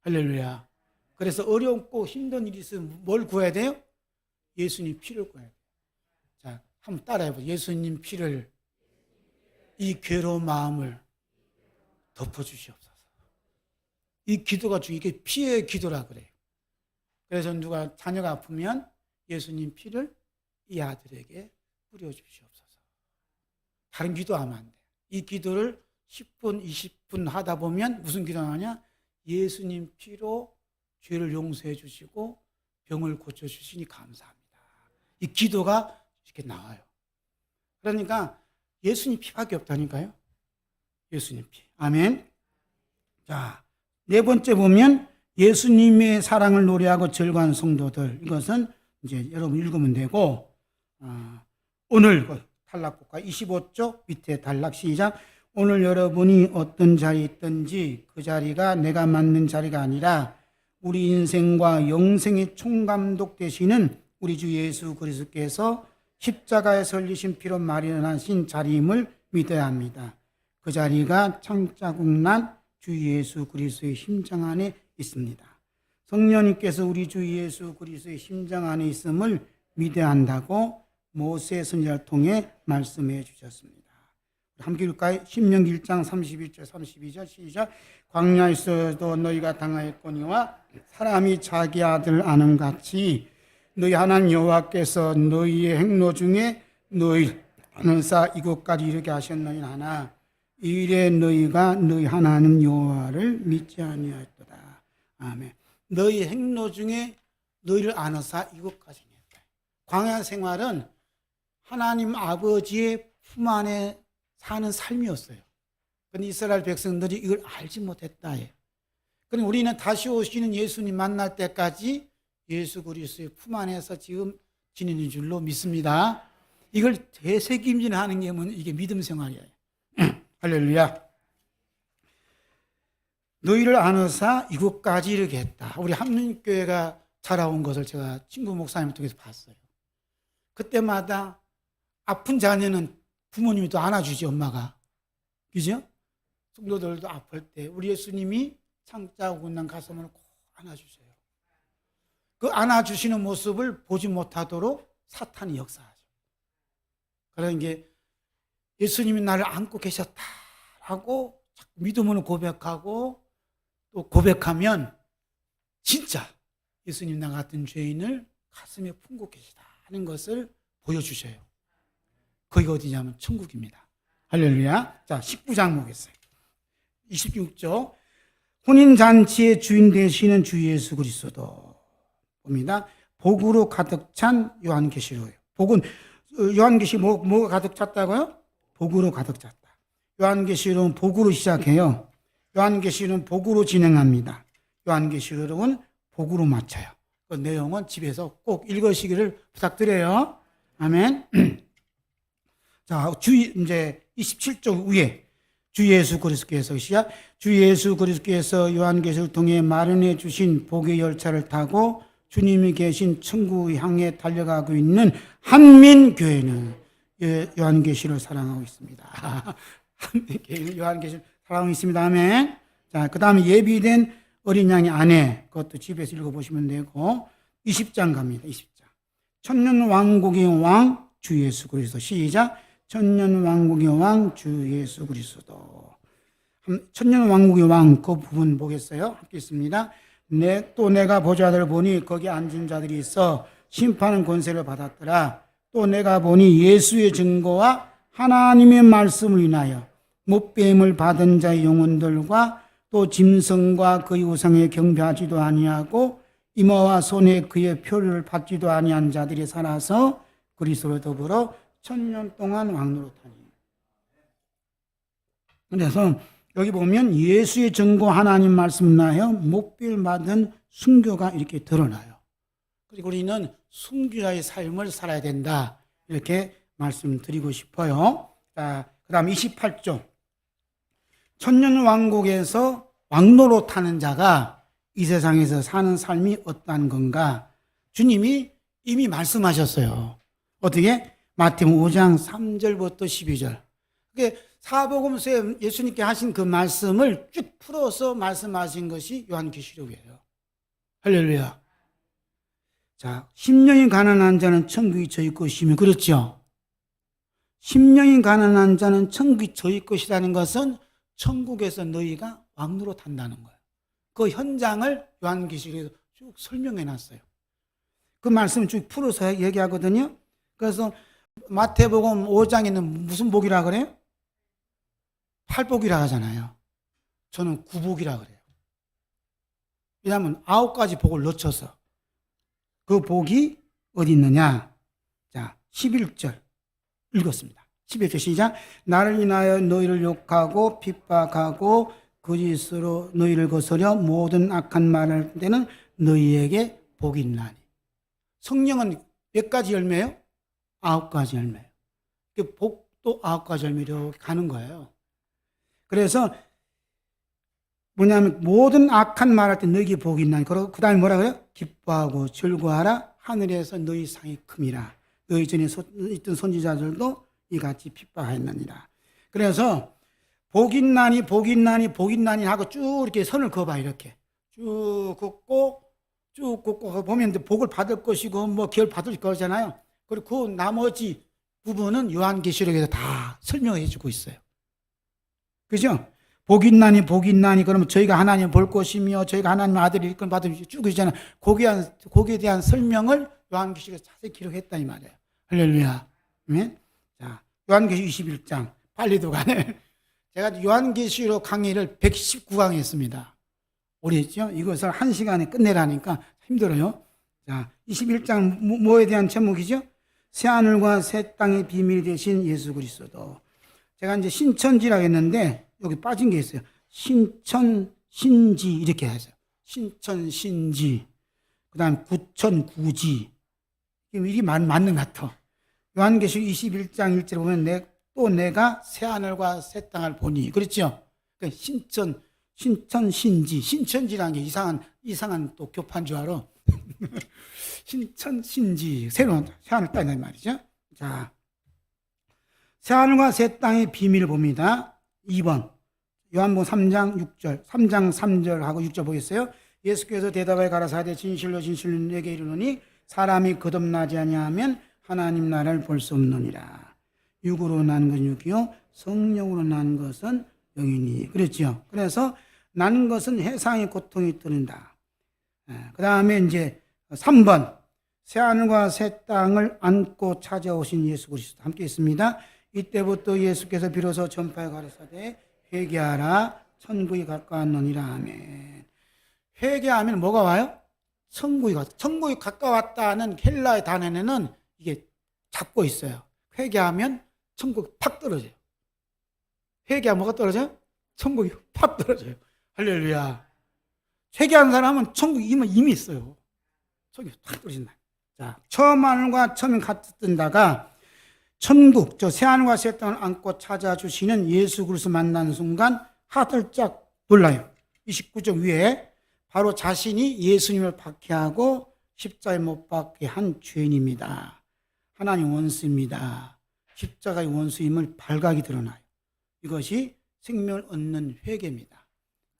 할렐루야. 그래서 어렵고 힘든 일이 있으면 뭘 구해야 돼요? 예수님 피를 구해야 돼요. 자, 한번 따라해보세요. 예수님 피를 이 괴로운 마음을 덮어주시옵소서. 이 기도가 이게 피의 기도라 그래요. 그래서 누가 자녀가 아프면 예수님 피를 이 아들에게 뿌려주시옵소서. 다른 기도하면 안 돼요. 이 기도를 10분, 20분 하다 보면 무슨 기도가 나냐? 예수님 피로 죄를 용서해 주시고 병을 고쳐주시니 감사합니다. 이 기도가 이렇게 나와요. 그러니까 예수님 피밖에 없다니까요. 예수님 피. 아멘. 자, 네 번째 보면 예수님의 사랑을 노래하고 절거한 성도들. 이것은 이제 여러분 읽으면 되고, 오늘 탈락국가 25쪽 밑에 탈락 시작. 오늘 여러분이 어떤 자리에 있든지 그 자리가 내가 맞는 자리가 아니라 우리 인생과 영생의 총감독 되시는 우리 주 예수 그리스도께서 십자가에 설리신 피로 마련하신 자리임을 믿어야 합니다. 그 자리가 창자국 난 주 예수 그리스도의 심장 안에 있습니다. 성령님께서 우리 주 예수 그리스도의 심장 안에 있음을 믿어야 한다고 모세 선지자를 통해 말씀해 주셨습니다. 함께 읽을까요? 신명기 1장 31절 32절 시작. 광야에서도 너희가 당하였거니와 사람이 자기 아들 아는 같이 너희 하나님 여호와께서 너희의 행로 중에 너희 하늘사 이곳까지 이르게 하셨느니 하나 이 일에 너희가 너희 하나님 여호와를 믿지 아니하였도다. 아멘. 너희 행로 중에 너희를 아노사 이곳까지 했다. 광야 생활은 하나님 아버지의 품 안에 사는 삶이었어요. 그런데 이스라엘 백성들이 이걸 알지 못했다. 그럼 우리는 다시 오시는 예수님 만날 때까지 예수 그리스도의 품 안에서 지금 지내는 줄로 믿습니다. 이걸 되새김질하는 게 뭐냐? 이게 믿음 생활이에요. 할렐루야. 너희를 아노사 이곳까지 이르게 했다. 우리 한민교회가 자라온 것을 제가 친구 목사님을 통해서 봤어요. 그때마다 아픈 자녀는 부모님이 또 안아주지, 엄마가. 그죠? 성도들도 아플 때 우리 예수님이 창자하고 있는 가슴을 꼭 안아주세요. 그 안아주시는 모습을 보지 못하도록 사탄이 역사하죠. 그러는 게 예수님이 나를 안고 계셨다라고 믿음으로 고백하고 또 고백하면 진짜 예수님 나 같은 죄인을 가슴에 품고 계시다는 것을 보여주셔요. 거기가 어디냐면 천국입니다. 할렐루야. 자, 19장 보겠어요. 26절. 혼인잔치의 주인 되시는 주 예수 그리스도 봅니다. 복으로 가득 찬 요한계시록이에요. 복은 요한계시 뭐가 가득 찼다고요? 복으로 가득 찼다. 요한계시록은 복으로 시작해요. 요한계시록은 복으로 진행합니다. 요한계시록은 복으로 마쳐요. 그 내용은 집에서 꼭 읽으시기를 부탁드려요. 아멘. 자, 이제 27쪽 위에 주 예수 그리스도께서 시작. 주 예수 그리스도께서 요한계시록을 통해 마련해 주신 복의 열차를 타고 주님이 계신 천국 향해 달려가고 있는 한민교회는 요한계시록을 사랑하고 있습니다. 한민교회는 요한계시록을 사랑하고 있습니다. 아멘. 자, 그 다음에 예비된 어린 양의 아내, 그것도 집에서 읽어보시면 되고, 20장 갑니다. 20장. 천년 왕국의 왕, 주 예수 그리스도. 시작. 천년 왕국의 왕, 주 예수 그리스도. 천년 왕국의 왕, 그 부분 보겠어요? 함께 있습니다. 또 내가 보좌들을 보니 거기 앉은 자들이 있어 심판은 권세를 받았더라. 또 내가 보니 예수의 증거와 하나님의 말씀을 인하여 못배임을 받은 자의 영혼들과 또 짐승과 그의 우상에 경배하지도 아니하고 이마와 손에 그의 표를 받지도 아니한 자들이 살아서 그리스도로 더불어 천년 동안 왕노릇하니. 그래서 여기 보면 예수의 증거 하나님 말씀 인하여 못배임 받은 순교가 이렇게 드러나요. 그리고 우리는 순교자의 삶을 살아야 된다. 이렇게 말씀드리고 싶어요. 자, 그 다음 28조. 천년 왕국에서 왕노릇하는 자가 이 세상에서 사는 삶이 어떠한 건가? 주님이 이미 말씀하셨어요. 어떻게? 마태복음 5장 3절부터 12절. 그게 사복음서에 예수님께 하신 그 말씀을 쭉 풀어서 말씀하신 것이 요한계시록이에요. 할렐루야. 자, 심령이 가난한 자는 천국이 저희 것이며, 그렇죠? 심령이 가난한 자는 천국이 저희 것이라는 것은 천국에서 너희가 왕노릇 한다는 거예요. 그 현장을 요한계시록에서 쭉 설명해 놨어요. 그 말씀을 쭉 풀어서 얘기하거든요. 그래서 마태복음 5장에는 무슨 복이라 그래요? 팔복이라 하잖아요. 저는 구복이라 그래요. 왜냐하면 9가지 복을 놓쳐서. 그 복이 어디 있느냐? 자, 11절 읽었습니다. 11절 시작. 나를 인하여 너희를 욕하고 핍박하고 거짓으로 너희를 거스려 모든 악한 말을 할 때는 너희에게 복이 있나니. 성령은 몇 가지 열매요? 9가지 열매예요. 그 복도 9가지 열매로 가는 거예요. 그래서 뭐냐면 모든 악한 말할 때 너희에게 복이 있나니. 그리고 그 다음에 뭐라 그래요? 기뻐하고 즐거워하라. 하늘에서 너희 상이 큼이라. 너희 전에 있던 선지자들도 이같이 핍박하였느니라. 그래서 복 있나니 복 있나니 복 있나니 하고 쭉 이렇게 선을 그어봐. 이렇게 쭉 긋고 보면 복을 받을 것이고 뭐 기회를 받을 거잖아요. 그리고 그 나머지 부분은 요한계시록에서 다 설명해 주고 있어요. 그죠? 복 있나니 그러면 저희가 하나님 볼 것이며 저희가 하나님의 아들이 일꾼 받으면 쭉 있잖아요. 거기에 대한 설명을 요한계시록에서 자세히 기록했다 이 말이에요. 할렐루야. 아멘. 자, 요한계시록 21장 빨리도 가네. 제가 요한계시록 강의를 119강 했습니다. 오래 했죠? 이것을 1시간에 끝내라니까 힘들어요. 자, 21장 뭐에 대한 제목이죠? 새하늘과 새 땅의 비밀 되신 예수 그리스도. 제가 이제 신천지라고 했는데 여기 빠진 게 있어요. 신천, 신지 이렇게 했어요. 신천, 신지. 그 다음 구천, 구지. 이게 맞는 것 같아. 요한계시록 21장 1절에 보면 또 내가 새하늘과 새 땅을 보니. 그렇죠? 그러니까 신천, 신지. 신천지라는 게 이상한 또 교파인 줄 알아. 신천, 신지. 새로운 새하늘 땅이란 말이죠. 자. 새하늘과 새 땅의 비밀을 봅니다. 2번. 요한복음 3장 6절, 3장 3절하고 6절 보겠어요? 예수께서 대답하여 가라사대 진실로 내게 이르노니 사람이 거듭나지 아니하면 하나님 나라를 볼 수 없느니라. 육으로 난 것은 육이요 성령으로 난 것은 영이니. 그랬죠. 그래서 난 것은 해상의 고통이 들은다. 그 다음에 이제 3번. 새하늘과 새 땅을 안고 찾아오신 예수 그리스도 함께 있습니다. 이때부터 예수께서 비로소 전파에 가라사대 회개하라 천국이 가까웠느니라. 아멘. 회개하면 뭐가 와요? 천국이 가까웠다는 헬라의 단어에는 이게 잡고 있어요. 회개하면 천국이 팍 떨어져요. 회개하면 뭐가 떨어져요? 천국이 팍 떨어져요. 할렐루야. 회개한 사람은 천국이 이미 있어요. 천국이 팍 떨어진다. 자, 처음 하늘과 처음 같은 자가 천국, 저 새하늘과 새 땅을 안고 찾아주시는 예수 그리스도 만나는 순간 하들짝 놀라요. 29절 위에 바로 자신이 예수님을 박해하고 십자가에 못 박게 한 죄인입니다. 하나님 원수입니다. 십자가의 원수임을 발각이 드러나요. 이것이 생명을 얻는 회개입니다.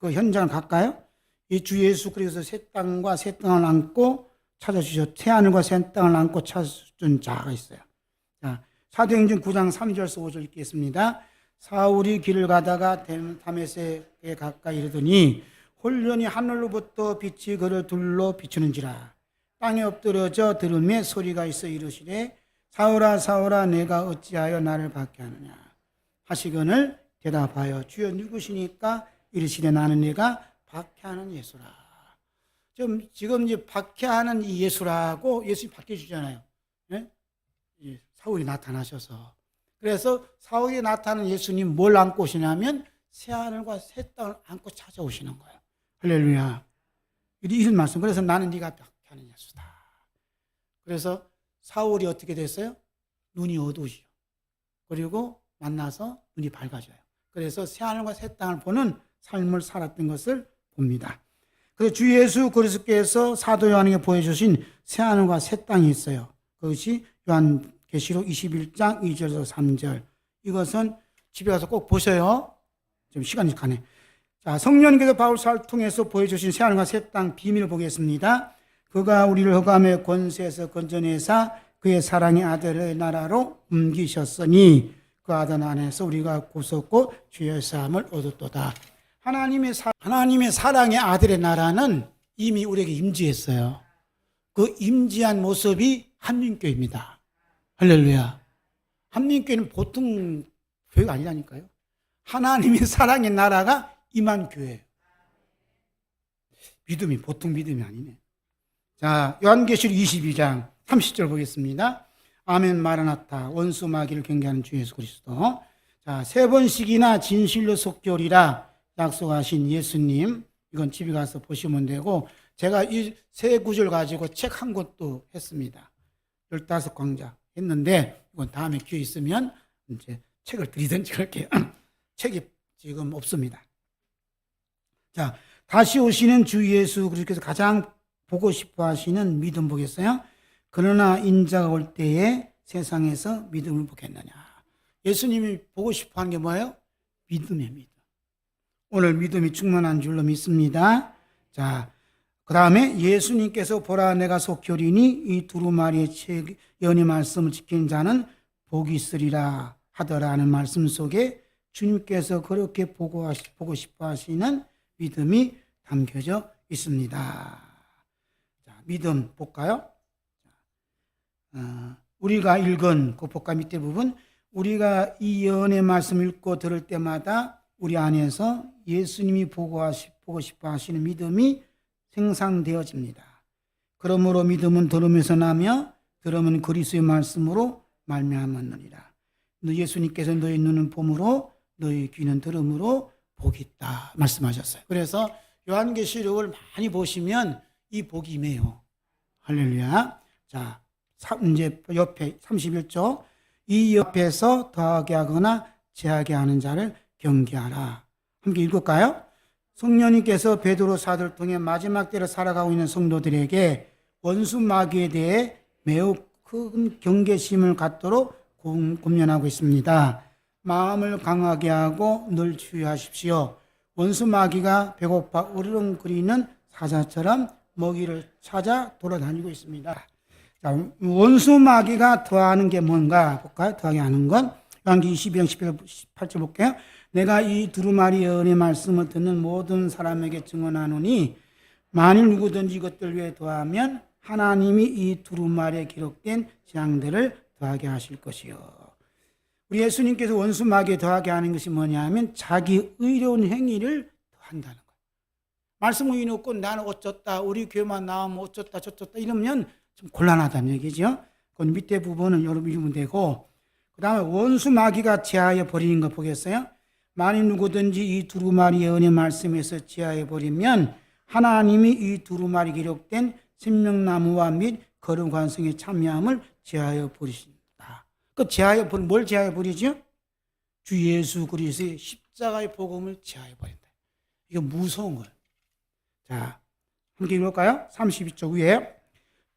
그 현장을 갈까요? 이 주 예수 그리스도 새 땅과 새 땅을 안고 찾아주셨, 새 하늘과 새 땅을 안고 찾아준 자가 있어요. 자, 사도행전 9장 3절에서 5절 읽겠습니다. 사울이 길을 가다가 다메섹에 가까이 이르더니 홀련히 하늘로부터 빛이 그를 둘러 비추는지라. 땅에 엎드려져 들음에 소리가 있어 이르시되 사울아 사울아 내가 어찌하여 나를 박해하느냐 하시거늘 대답하여 주여 누구시니까 이르시되 나는 내가 박해하는 예수라. 지금 이제 박해하는 이 예수라고 예수님 바뀌어주잖아요. 네? 사울이 나타나셔서. 그래서 사울이 나타나는 예수님 뭘 안고 오시냐면 새하늘과 새 땅을 안고 찾아오시는 거예요. 할렐루야. 이런 말씀. 그래서 나는 네가 박해하는 예수다. 그래서 사울이 어떻게 됐어요? 눈이 어두우시죠. 그리고 만나서 눈이 밝아져요. 그래서 새하늘과 새 땅을 보는 삶을 살았던 것을 봅니다. 그래서 주 예수 그리스도께서 사도 요한에게 보여주신 새하늘과 새 땅이 있어요. 그것이 요한계시록 21장 2절에서 3절. 이것은 집에 가서 꼭 보셔요. 좀 시간이 가네. 자, 성령께서 바울사를 통해서 보여주신 새하늘과 새 땅 비밀을 보겠습니다. 그가 우리를 흑암의 권세에서 건져내사 그의 사랑의 아들의 나라로 옮기셨으니 그 아들 안에서 우리가 구속고 주의 사함을 얻었도다. 하나님의 사랑의 아들의 나라는 이미 우리에게 임재했어요. 그 임재한 모습이 한민교회입니다. 할렐루야. 한민교회는 보통 교회가 아니라니까요. 하나님의 사랑의 나라가 임한 교회예요. 믿음이 보통 믿음이 아니네. 자, 요한계시록 22장 30절 보겠습니다. 아멘 마라나타 원수 마귀를 경계하는 주 예수 그리스도. 자, 3번씩이나 진실로 속결이라 약속하신 예수님. 이건 집에 가서 보시면 되고 제가 이 세 구절 가지고 책 한 권도 했습니다. 15강자 했는데 이건 다음에 기회 있으면 이제 책을 드리든지 그렇게 책이 지금 없습니다. 자, 다시 오시는 주 예수 그리스도께서 가장 보고 싶어 하시는 믿음 보겠어요? 그러나 인자가 올 때에 세상에서 믿음을 보겠느냐. 예수님이 보고 싶어 하는 게 뭐예요? 믿음의 믿음. 오늘 믿음이 충만한 줄로 믿습니다. 자, 그 다음에 예수님께서 보라 내가 속결이니 이 두루마리의 책 연의 말씀을 지키는 자는 복이 있으리라 하더라는 말씀 속에 주님께서 그렇게 보고 싶어 하시는 믿음이 담겨져 있습니다. 자, 믿음 볼까요? 우리가 읽은 그 복과 밑에 부분, 우리가 이 예언의 말씀을 읽고 들을 때마다 우리 안에서 예수님이 보고 싶어 하시는 믿음이 생산되어집니다. 그러므로 믿음은 들음에서 나며 들음은 그리스도의 말씀으로 말미암았느니라. 예수님께서 너희 눈은 봄으로 너희 귀는 들음으로 복이 있다 말씀하셨어요. 그래서 요한계시록을 많이 보시면 이 복이 임해요. 할렐루야. 자, 이제 옆에 31조 이 옆에서 더하게 하거나 제하게 하는 자를 경계하라. 함께 읽을까요? 성령님께서 베드로 사도를 통해 마지막 때를 살아가고 있는 성도들에게 원수 마귀에 대해 매우 큰 경계심을 갖도록 권면하고 있습니다. 마음을 강하게 하고 늘 주의하십시오. 원수 마귀가 배고파 으르렁거리는 사자처럼 먹이를 찾아 돌아다니고 있습니다. 자, 원수 마귀가 더하는 게 뭔가 볼까요? 더하게 하는 건 요한기 22장 18절 볼게요. 내가 이 두루마리 예언의 말씀을 듣는 모든 사람에게 증언하노니 만일 누구든지 이것들 위에 더하면 하나님이 이 두루마리에 기록된 재앙들을 더하게 하실 것이요. 우리 예수님께서 원수 마귀에 더하게 하는 것이 뭐냐 하면 자기 의로운 행위를 더한다는 거예요. 말씀 의인 없고 나는 어쩌다 우리 교회만 나오면 어쩌다 저쩌다 이러면 좀 곤란하다는 얘기죠. 그 밑에 부분은 여러분 읽으면 되고 그 다음에 원수 마귀가 제하여 버리는 거 보겠어요? 만일 누구든지 이 두루마리 예언의 말씀에서 제하여 버리면 하나님이 이 두루마리 기록된 생명나무와 및 거룩한 성에 참여함을 제하여 버리신다. 그 제하여 버리 뭘 제하여 버리죠? 주 예수 그리스도의 십자가의 복음을 제하여 버린다. 이거 무서운 거예요. 자, 함께 읽을까요? 32쪽 위에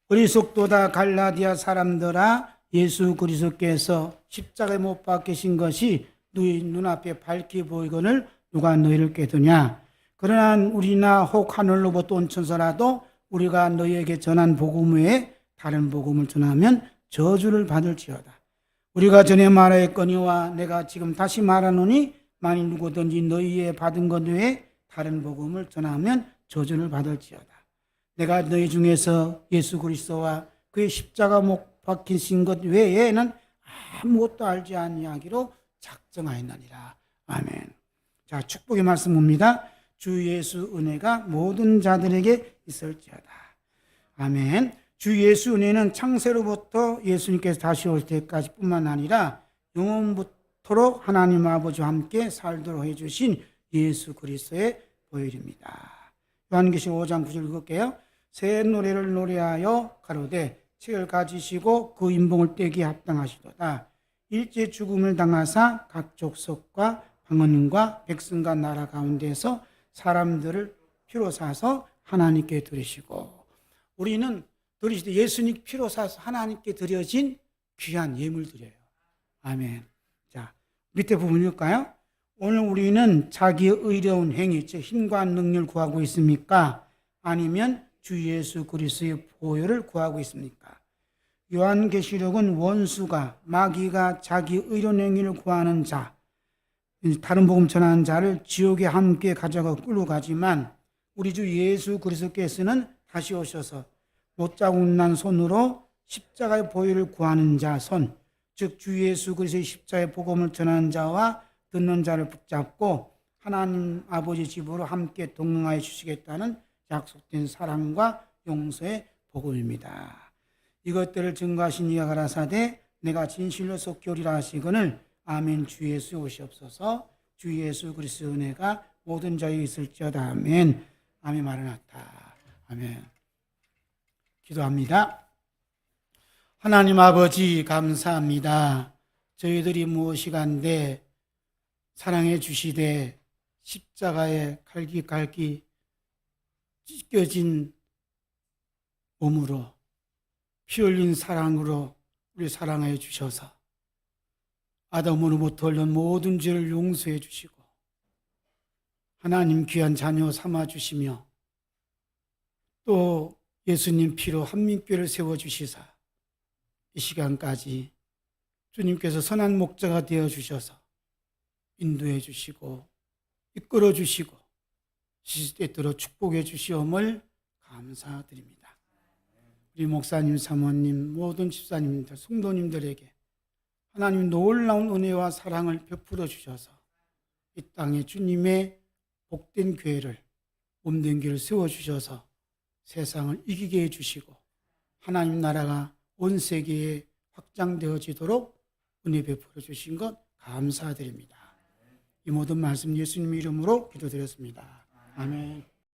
어리석도다 갈라디아 사람들아 예수 그리스도께서 십자가에 못 박히신 것이 너희 눈앞에 밝히 보이거늘 누가 너희를 깨드냐? 그러나 우리나 혹 하늘로부터 온 천사라도 우리가 너희에게 전한 복음 외에 다른 복음을 전하면 저주를 받을지어다. 우리가 전에 말하였거니와 내가 지금 다시 말하노니 만일 누구든지 너희의 받은 것 외에 다른 복음을 전하면 저주를 받을지어다. 내가 너희 중에서 예수 그리스도와 그의 십자가 못 박히신 것 외에는 아무것도 알지 아니하기로 작정하였느니라. 아멘. 자, 축복의 말씀 봅니다. 주 예수 은혜가 모든 자들에게 있을지어다. 아멘. 주 예수 은혜는 창세로부터 예수님께서 다시 올 때까지 뿐만 아니라 영원토록 하나님 아버지와 함께 살도록 해주신 예수 그리스도의 보혈입니다. 요한계시록 5장 9절 읽을게요. 새 노래를 노래하여 가로되 책을 가지시고 그 인봉을 떼기에 합당하시도다. 일제 죽음을 당하사 각 족속과 방언과 백성과 나라 가운데서 사람들을 피로 사서 하나님께 드리시고, 우리는 드리시되 예수님 피로 사서 하나님께 드려진 귀한 예물 드려요. 아멘. 자, 밑에 부분 읽을까요? 오늘 우리는 자기의 의로운 행위, 즉 힘과 능력을 구하고 있습니까? 아니면 주 예수 그리스도의 보혈을 구하고 있습니까? 요한계시록은 원수가, 마귀가 자기 의로운 행위를 구하는 자, 다른 복음 전하는 자를 지옥에 함께 가져가 끌고 가지만, 우리 주 예수 그리스도께서는 다시 오셔서 못자국 난 손으로 십자가의 보혈을 구하는 자 손, 즉 주 예수 그리스도의 십자가의 복음을 전하는 자와 듣는 자를 붙잡고 하나님 아버지 집으로 함께 동행하여 주시겠다는 약속된 사랑과 용서의 복음입니다. 이것들을 증거하신 이가 가라사대 내가 진실로 속히 오리라 하시거늘 아멘. 주 예수 오시옵소서. 주 예수 그리스도 은혜가 모든 자에 있을지어다. 아멘. 아멘. 마라나타. 아멘. 기도합니다. 하나님 아버지 감사합니다. 저희들이 무엇이간데 사랑해 주시되 십자가에 갈기갈기 찢겨진 몸으로 피 흘린 사랑으로 우리 사랑해 주셔서 아담으로부터 흘린 모든 죄를 용서해 주시고 하나님 귀한 자녀 삼아 주시며 또 예수님 피로 한민교를 세워주시사 이 시간까지 주님께서 선한 목자가 되어 주셔서 인도해 주시고 이끌어 주시고 시시때때로 축복해 주시om을 감사드립니다. 우리 목사님, 사모님, 모든 집사님들, 성도님들에게 하나님 놀라운 은혜와 사랑을 베풀어 주셔서 이 땅에 주님의 복된 교회를, 몸된 교회를 세워주셔서 세상을 이기게 해주시고 하나님 나라가 온 세계에 확장되어지도록 은혜 베풀어 주신 것 감사드립니다. 이 모든 말씀 예수님 이름으로 기도드렸습니다. 아멘.